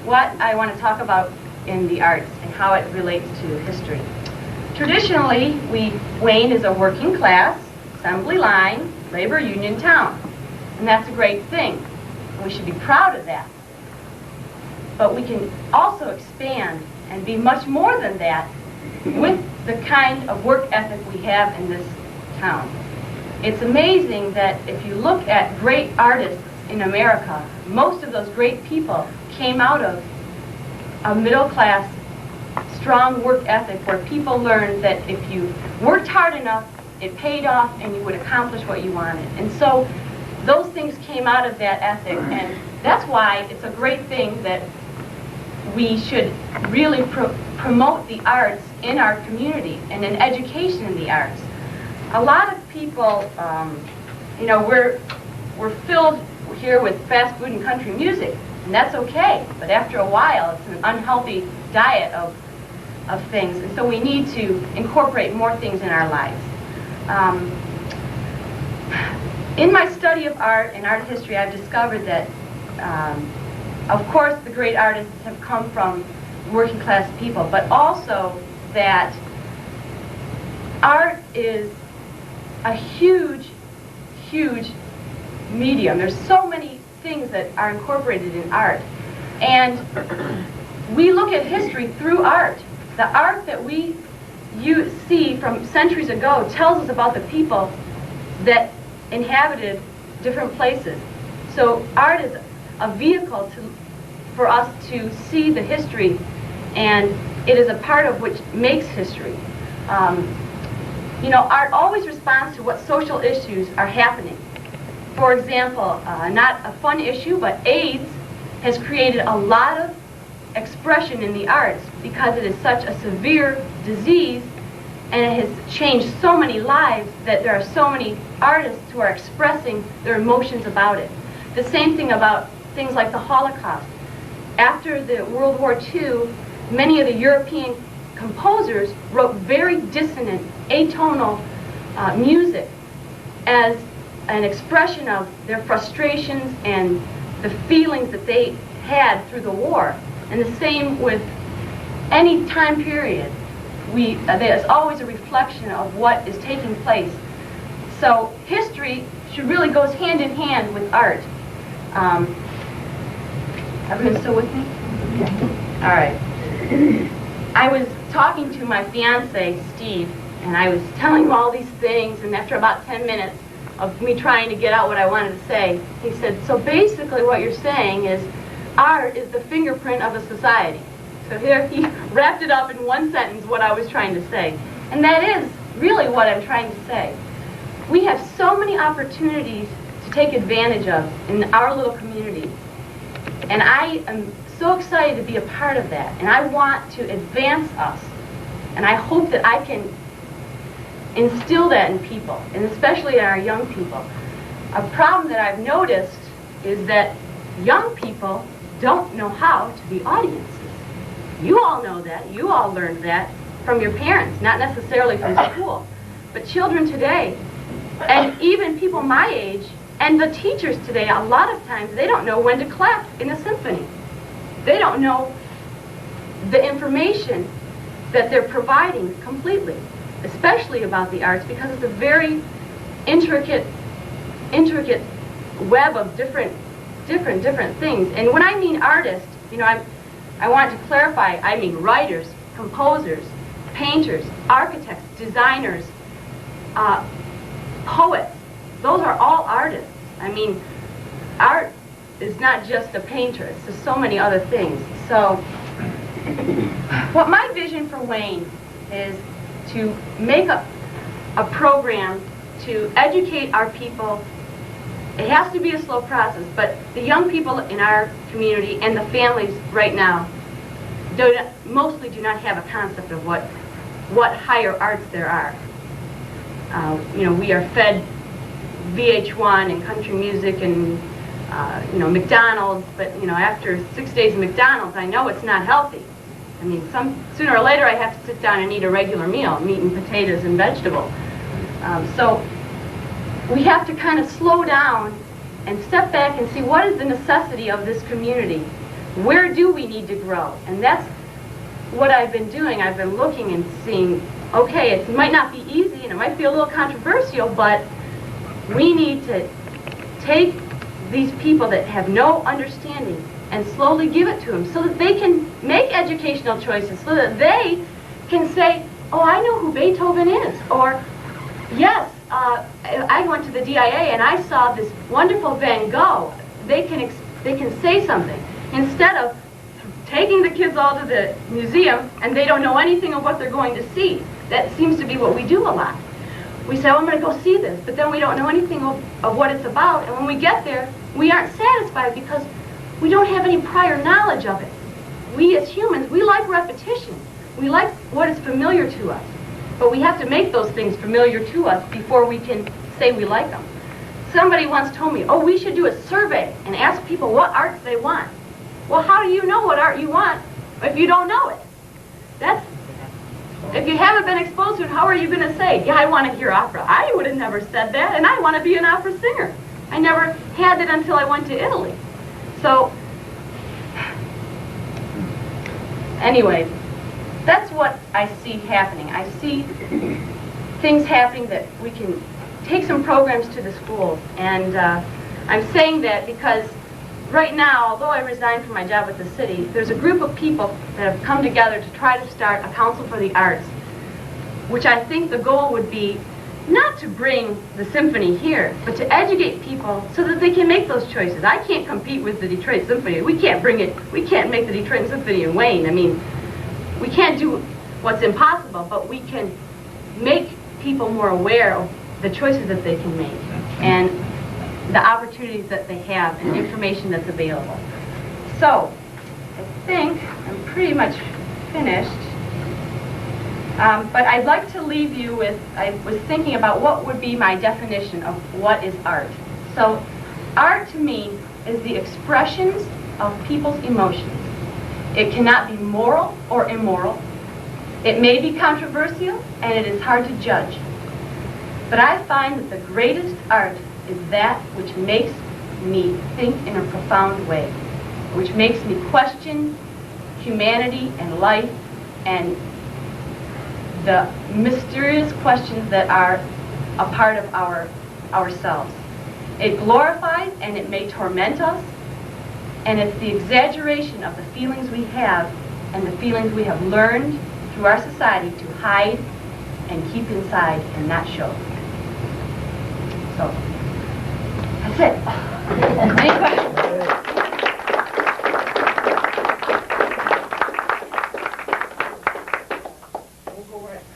Speaker 10: What I want to talk about in the arts and how it relates to history. Traditionally, Wayne is a working class, assembly line, labor union town. And that's a great thing. We should be proud of that. But we can also expand and be much more than that with the kind of work ethic we have in this town. It's amazing that if you look at great artists in America, most of those great people came out of a middle class, strong work ethic where people learned that if you worked hard enough, it paid off and you would accomplish what you wanted. And so those things came out of that ethic, and that's why it's a great thing that we should really promote the arts in our community and in education in the arts. A lot of people, you know, we're filled here with fast food and country music, and that's okay, but after a while it's an unhealthy diet of things, and so we need to incorporate more things in our lives. In my study of art and art history, I've discovered that, of course, the great artists have come from working class people, but also that art is a huge, huge medium. There's so many things that are incorporated in art. And we look at history through art. The art that we see from centuries ago tells us about the people that inhabited different places. So art is a vehicle for us to see the history, and it is a part of which makes history. You know, art always responds to what social issues are happening. For example, not a fun issue, but AIDS has created a lot of expression in the arts because it is such a severe disease, and it has changed so many lives that there are so many artists who are expressing their emotions about it. The same thing about things like the Holocaust. After the World War II, many of the European composers wrote very dissonant, atonal music as an expression of their frustrations and the feelings that they had through the war. And the same with any time period. There's always a reflection of what is taking place. So history should really goes hand in hand with art. Everyone still with me? All right. I was talking to my fiance, Steve, and I was telling him all these things, and after about 10 minutes of me trying to get out what I wanted to say, he said, so basically what you're saying is art is the fingerprint of a society. So here he wrapped it up in one sentence what I was trying to say. And that is really what I'm trying to say. We have so many opportunities to take advantage of in our little community. And I am so excited to be a part of that. And I want to advance us. And I hope that I can instill that in people, and especially in our young people. A problem that I've noticed is that young people don't know how to be audiences. You all know that. You all learned that from your parents, not necessarily from school. But children today, and even people my age, and the teachers today, a lot of times, they don't know when to clap in a symphony. They don't know the information that they're providing completely, especially about the arts, because it's a very intricate web of different things. And when I mean artists, you know, I want to clarify, I mean writers, composers, painters, architects, designers, poets. Those are all artists. I mean, art is not just a painter, it's just so many other things. So, what my vision for Wayne is to make a program to educate our people. It has to be a slow process, but the young people in our community and the families right now mostly do not have a concept of what higher arts there are. You know, we are fed VH1 and country music and you know, McDonald's, but you know, after 6 days of McDonald's, I know it's not healthy. I mean, sooner or later I have to sit down and eat a regular meal, meat and potatoes and vegetables. So we have to kind of slow down and step back and see what is the necessity of this community. Where do we need to grow? And that's what I've been doing. I've been looking and seeing, okay, it might not be easy and it might be a little controversial, but we need to take these people that have no understanding and slowly give it to them so that they can make educational choices, so that they can say, oh, I know who Beethoven is, or yes, I went to the DIA and I saw this wonderful Van Gogh. They can say something instead of taking the kids all to the museum and they don't know anything of what they're going to see. That seems to be what we do a lot. We say, oh, I'm going to go see this, but then we don't know anything of what it's about, and when we get there, we aren't satisfied because we don't have any prior knowledge of it. We as humans, we like repetition. We like what is familiar to us. But we have to make those things familiar to us before we can say we like them. Somebody once told me, oh, we should do a survey and ask people what arts they want. Well, how do you know what art you want if you don't know it? If you haven't been exposed to it, how are you going to say, yeah, I want to hear opera? I would have never said that, and I want to be an opera singer. I never had it until I went to Italy. So, anyway, that's what I see happening. I see things happening that we can take some programs to the schools. And I'm saying that because right now, although I resigned from my job with the city, there's a group of people that have come together to try to start a council for the arts, which I think the goal would be not to bring the symphony here, but to educate people so that they can make those choices. I can't compete with the Detroit Symphony. We can't make the Detroit Symphony in Wayne. I mean, we can't do what's impossible, but we can make people more aware of the choices that they can make and the opportunities that they have and information that's available. So, I think I'm pretty much finished. But I'd like to leave you with, I was thinking about what would be my definition of what is art. So, art to me is the expressions of people's emotions. It cannot be moral or immoral. It may be controversial, and it is hard to judge. But I find that the greatest art is that which makes me think in a profound way, which makes me question humanity and life and the mysterious questions that are a part of ourselves. It glorifies and it may torment us, and it's the exaggeration of the feelings we have and the feelings we have learned through our society to hide and keep inside and not show. So, that's it. Any questions?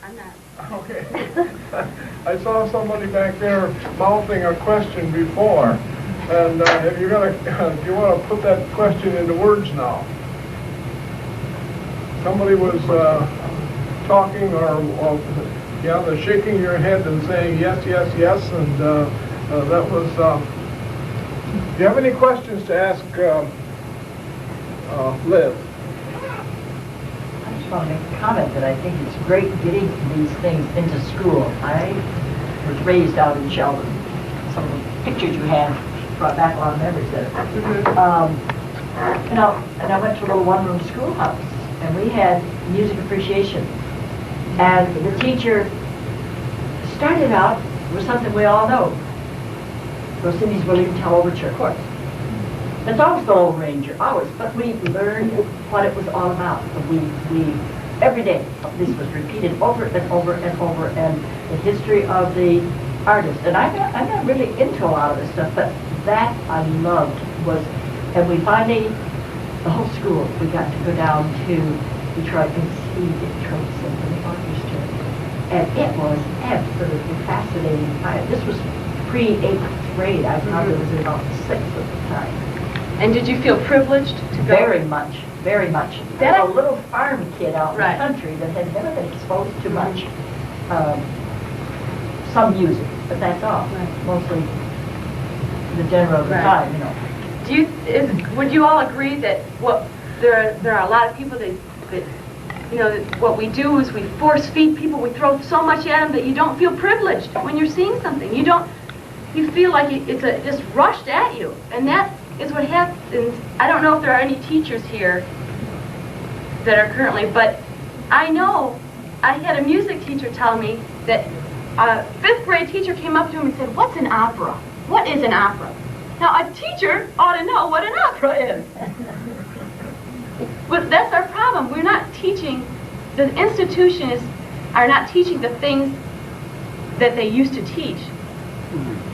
Speaker 10: I'm not.
Speaker 1: Okay. I saw somebody back there mouthing a question before, and have you got do you want to put that question into words now? Somebody was talking yeah, the shaking your head and saying yes, yes, yes, and that was, do you have any questions to ask Liz?
Speaker 7: I just want to make a comment that I think it's great getting these things into school. I was raised out in Sheldon. Some of the pictures you had brought back a lot of memories there. And I went to a little one-room schoolhouse, and we had music appreciation. And the teacher started out with something we all know. Rossini's William Tell Overture. Of course. It's always the Lone Ranger, always. But we learned what it was all about. We every day, this was repeated over and over and over, and the history of the artist. And I'm not really into a lot of this stuff, but that I loved was, and we finally, the whole school, we got to go down to Detroit and see Detroit Symphony Orchestra. And it was absolutely fascinating. This was pre-8th grade. I probably was in about 6th at the time.
Speaker 10: And did you feel privileged to go?
Speaker 7: Very much, very much.
Speaker 10: That
Speaker 7: As a little farm kid out in
Speaker 10: Right.
Speaker 7: the country that had never been exposed to much, some music, but that's all.
Speaker 10: Right.
Speaker 7: Mostly the general of the
Speaker 10: Right.
Speaker 7: time, you know.
Speaker 10: Would you all agree that there are a lot of people that you know, that what we do is we force feed people, we throw so much at them that you don't feel privileged when you're seeing something. You feel like it's just rushed at you. And that is what happens. I don't know if there are any teachers here that are currently, but I know I had a music teacher tell me that a 5th grade teacher came up to him and said, "What's an opera? What is an opera?" Now, a teacher ought to know what an opera is. But that's our problem. We're not teaching, the institutions are not teaching the things that they used to teach.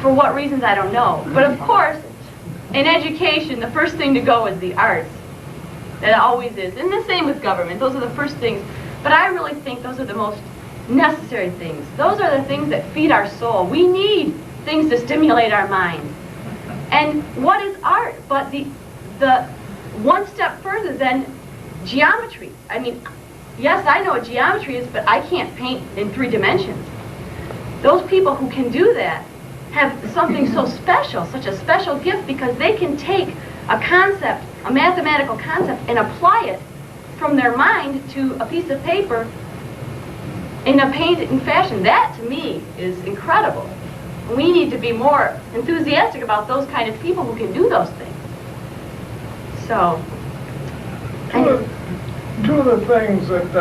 Speaker 10: For what reasons, I don't know. But of course, in education, the first thing to go is the arts. That always is. And the same with government. Those are the first things. But I really think those are the most necessary things. Those are the things that feed our soul. We need things to stimulate our mind. And what is art but the one step further than geometry? I mean, yes, I know what geometry is, but I can't paint in 3 dimensions. Those people who can do that have something so special, such a special gift, because they can take a concept, a mathematical concept, and apply it from their mind to a piece of paper in a painting fashion. That, to me, is incredible. We need to be more enthusiastic about those kind of people who can do those things. So,
Speaker 1: Two of the things that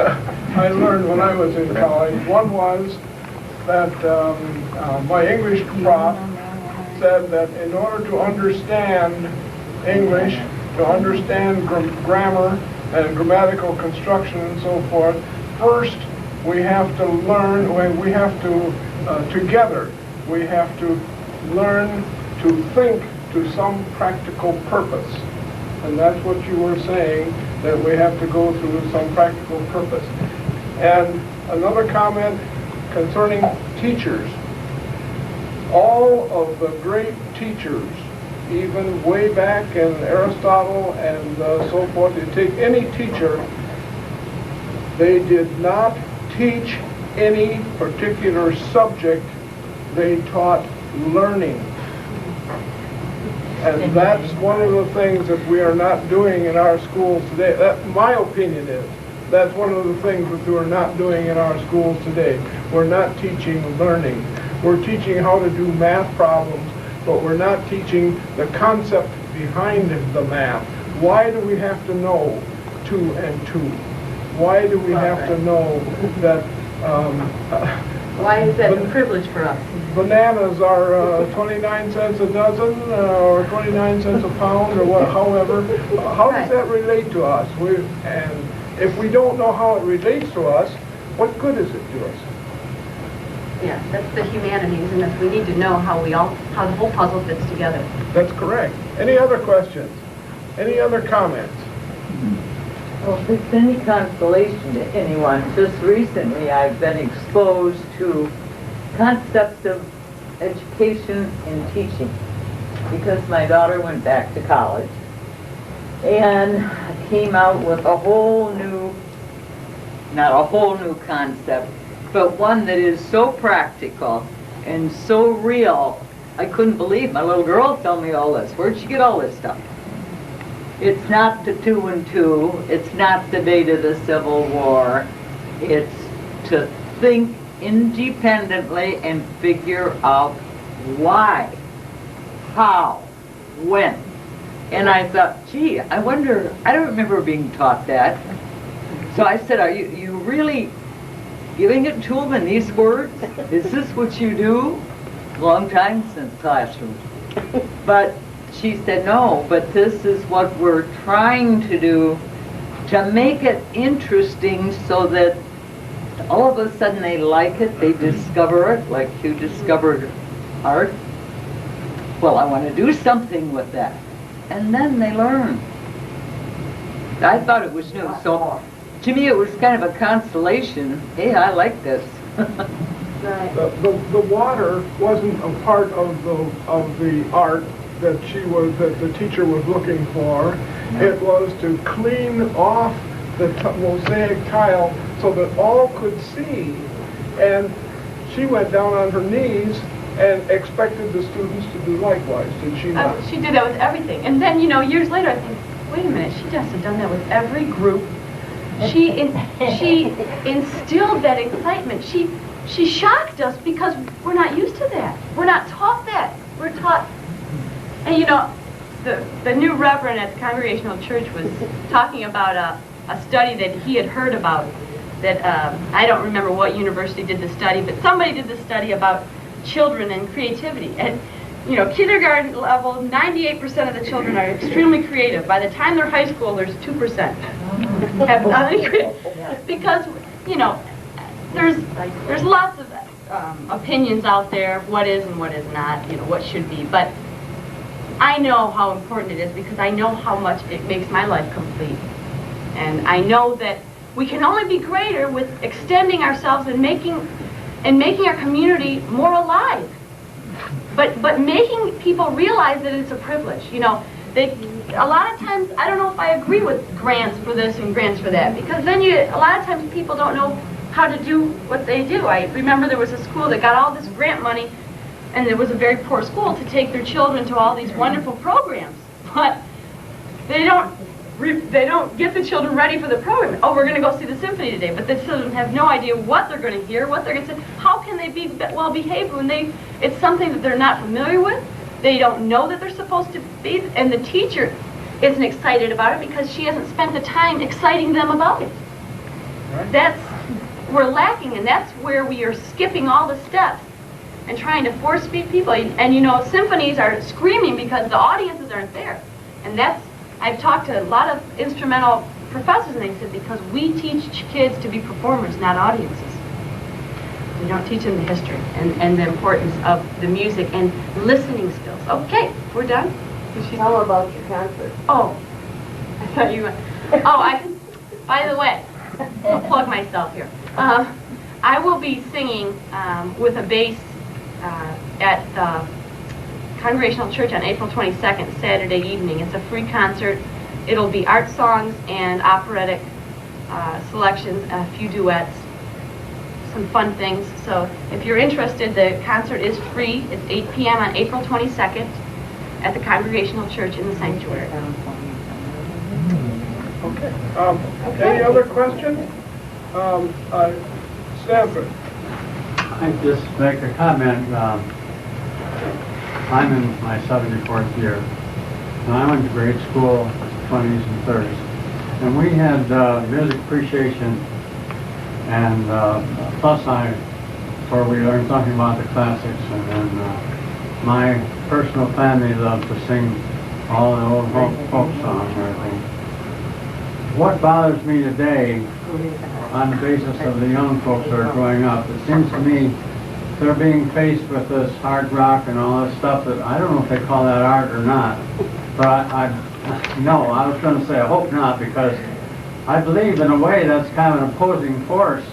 Speaker 1: I learned when I was in college, one was that my English prof said that in order to understand English, to understand grammar and grammatical construction and so forth, first we have to learn, we have to, together, we have to learn to think to some practical purpose. And that's what you were saying, that we have to go through some practical purpose. And another comment concerning teachers. All of the great teachers, even way back in Aristotle and so forth, you take any teacher, they did not teach any particular subject, they taught learning. And that's one of the things that we are not doing in our schools today. That, my opinion is, that's one of the things that we're not doing in our schools today. We're not teaching learning. We're teaching how to do math problems, but we're not teaching the concept behind the math. Why do we have to know 2 and 2? Why do we have to know that
Speaker 2: Why is that a privilege for us?
Speaker 1: bananas are 29 cents a dozen or 29 cents a pound or what, however? How does that relate to us? And if we don't know how it relates to us, what good is it to us?
Speaker 2: Yeah, that's the humanities, and that we need to know how the whole puzzle fits together.
Speaker 1: That's correct. Any other questions? Any other comments?
Speaker 6: Well, if it's any consolation to anyone, just recently I've been exposed to concepts of education and teaching because my daughter went back to college and came out with a whole new, not a whole new concept, but one that is so practical and so real. I couldn't believe my little girl told me all this. Where'd she get all this stuff? It's not the 2 and 2. It's not the date of the Civil War. It's to think independently and figure out why, how, when. And I thought, gee, I wonder, I don't remember being taught that. So I said, are you really giving it to them in these words? Is this what you do? Long time since classroom. But she said, no, but this is what we're trying to do to make it interesting so that all of a sudden they like it, they discover it, like you discovered art. Well, I want to do something with that. And then they learn. I thought it was new, so to me it was kind of a consolation. Hey, I like this.
Speaker 2: Right.
Speaker 1: The water wasn't a part of the art that the teacher was looking for. It was to clean off the mosaic tile so that all could see. And she went down on her knees and expected the students to do likewise, did she not?
Speaker 10: She did that with everything. And then, years later, I think, wait a minute, she must have done that with every group. She instilled that excitement. She shocked us because we're not used to that. We're not taught that. We're taught, and the new reverend at the Congregational Church was talking about a study that he had heard about, that I don't remember what university did the study, but somebody did the study about children and creativity. And kindergarten level, 98% of the children are extremely creative. By the time they're high school, there's 2% have nothing creative. Because there's lots of opinions out there of what is and what is not, what should be. But I know how important it is because I know how much it makes my life complete. And I know that we can only be greater with extending ourselves and making our community more alive. But making people realize that it's a privilege. A lot of times, I don't know if I agree with grants for this and grants for that, because then a lot of times people don't know how to do what they do. I remember there was a school that got all this grant money, and it was a very poor school, to take their children to all these wonderful programs. But they don't get the children ready for the program. Oh, we're going to go see the symphony today, but the children have no idea what they're going to hear, what they're going to say. How can they be well behaved when it's something that they're not familiar with? They don't know that they're supposed to be, and the teacher isn't excited about it because she hasn't spent the time exciting them about it. Right. We're lacking, and that's where we are skipping all the steps and trying to force feed people. And symphonies are screaming because the audiences aren't there. And I've talked to a lot of instrumental professors, and they said because we teach kids to be performers, not audiences. We don't teach them the history and the importance of the music and listening skills. Okay, we're done.
Speaker 2: Tell about your concert.
Speaker 10: Oh, I thought you went. By the way, I'll plug myself here. I will be singing with a bass at the Congregational Church on April 22nd, Saturday evening. It's a free concert. It'll be art songs and operatic selections, a few duets, some fun things. So if you're interested, the concert is free. It's 8 p.m. on April 22nd at the Congregational Church in the Sanctuary.
Speaker 1: Okay. Any other questions? Stanford.
Speaker 11: I just make a comment. I'm in my 74th year, and I went to grade school 20s and 30s, and we had music appreciation, and plus where we learned something about the classics, and then my personal family loved to sing all the old folk songs and everything. What bothers me today, on the basis of the young folks that are growing up, it seems to me they're being faced with this hard rock and all this stuff that I don't know if they call that art or not. But no, I was going to say I hope not, because I believe in a way that's kind of an opposing force.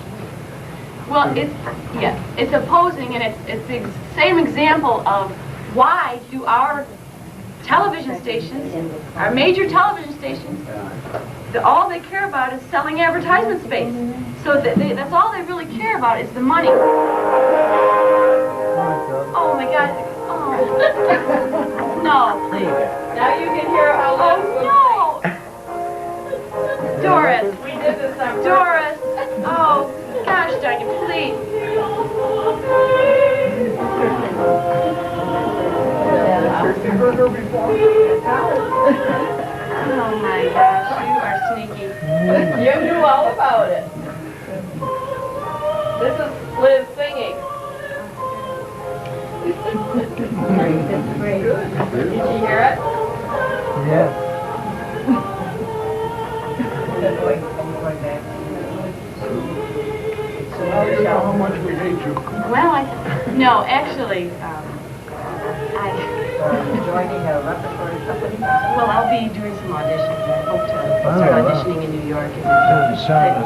Speaker 10: Well, it's opposing, and it's the same example of why do our television stations, our major television stations, all they care about is selling advertisement space. So that's all they really care about is the money. Oh my God! Oh no!
Speaker 2: Now you can hear how loud.
Speaker 10: Oh no! Doris,
Speaker 2: We did this on
Speaker 10: Doris! Oh gosh, darn you! Please. Oh my gosh, you are sneaky.
Speaker 2: You knew all about it. This is Liz singing. Did you hear it?
Speaker 4: Yes.
Speaker 1: How much we hate you.
Speaker 10: Well, no, actually,
Speaker 7: Joining a repertory company?
Speaker 10: well, I'll be doing some auditions. I hope to start auditioning in New York and Chicago.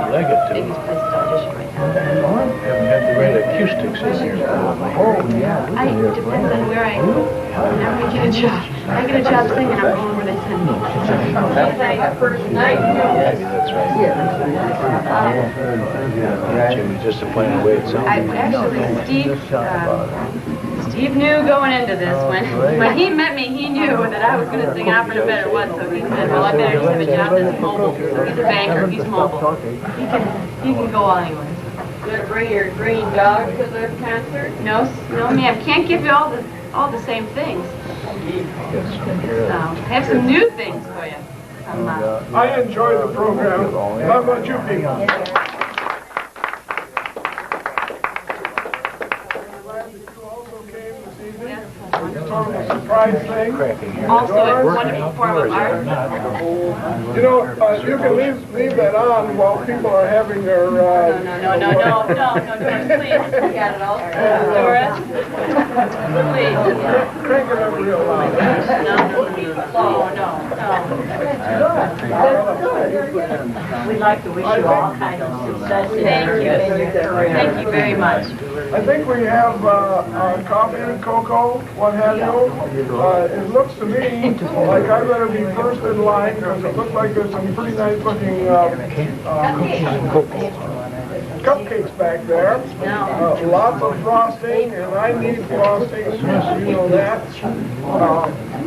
Speaker 10: Biggest place to audition right now.
Speaker 9: Haven't got the right acoustics in here.
Speaker 10: It depends on where I get a job. If I get a job singing, I'm going where they send me.
Speaker 2: That's our first night.
Speaker 9: Maybe that's right. Jimmy, just to find a way it sounds.
Speaker 10: Actually, Steve knew going into this. When he met me, he knew that I was going to sing opera no matter what. So he said, well, I better just have a job that's mobile. He's a banker. He's mobile. He can go anywhere.
Speaker 2: Gonna bring your green dog to the concert?
Speaker 10: No, ma'am. Can't give you all the same things. So, I have some new things for you.
Speaker 1: I enjoy the program. How about you people? Sort of a surprise thing.
Speaker 10: Also, a wonderful form of art.
Speaker 1: You know, you can leave that on while people are having their...
Speaker 10: No, Doris, please. You got it all. Doris, please.
Speaker 1: Crank it up real loud.
Speaker 10: No.
Speaker 7: We'd like to wish you all kinds of success in
Speaker 10: Thank
Speaker 7: your
Speaker 10: you.
Speaker 7: career.
Speaker 10: Thank you very much.
Speaker 1: I think we have coffee and cocoa, what have you. It looks to me like I better be first in line because it looks like there's some pretty nice looking cupcakes back there. Lots of frosting, and I need frosting, you know that.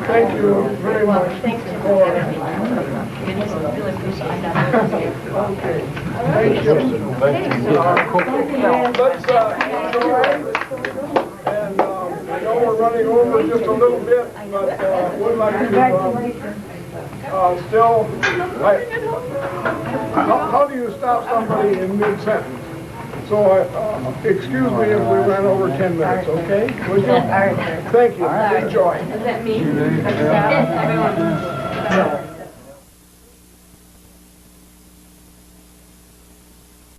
Speaker 1: Thank you very much for... Thank you. Let's enjoy. And I know we're running over just a little bit, but we'd like to still... How do you stop somebody in mid-sentence? So, excuse me if we ran over 10 minutes, okay? Would you? Thank you. Enjoy.
Speaker 10: Is that me?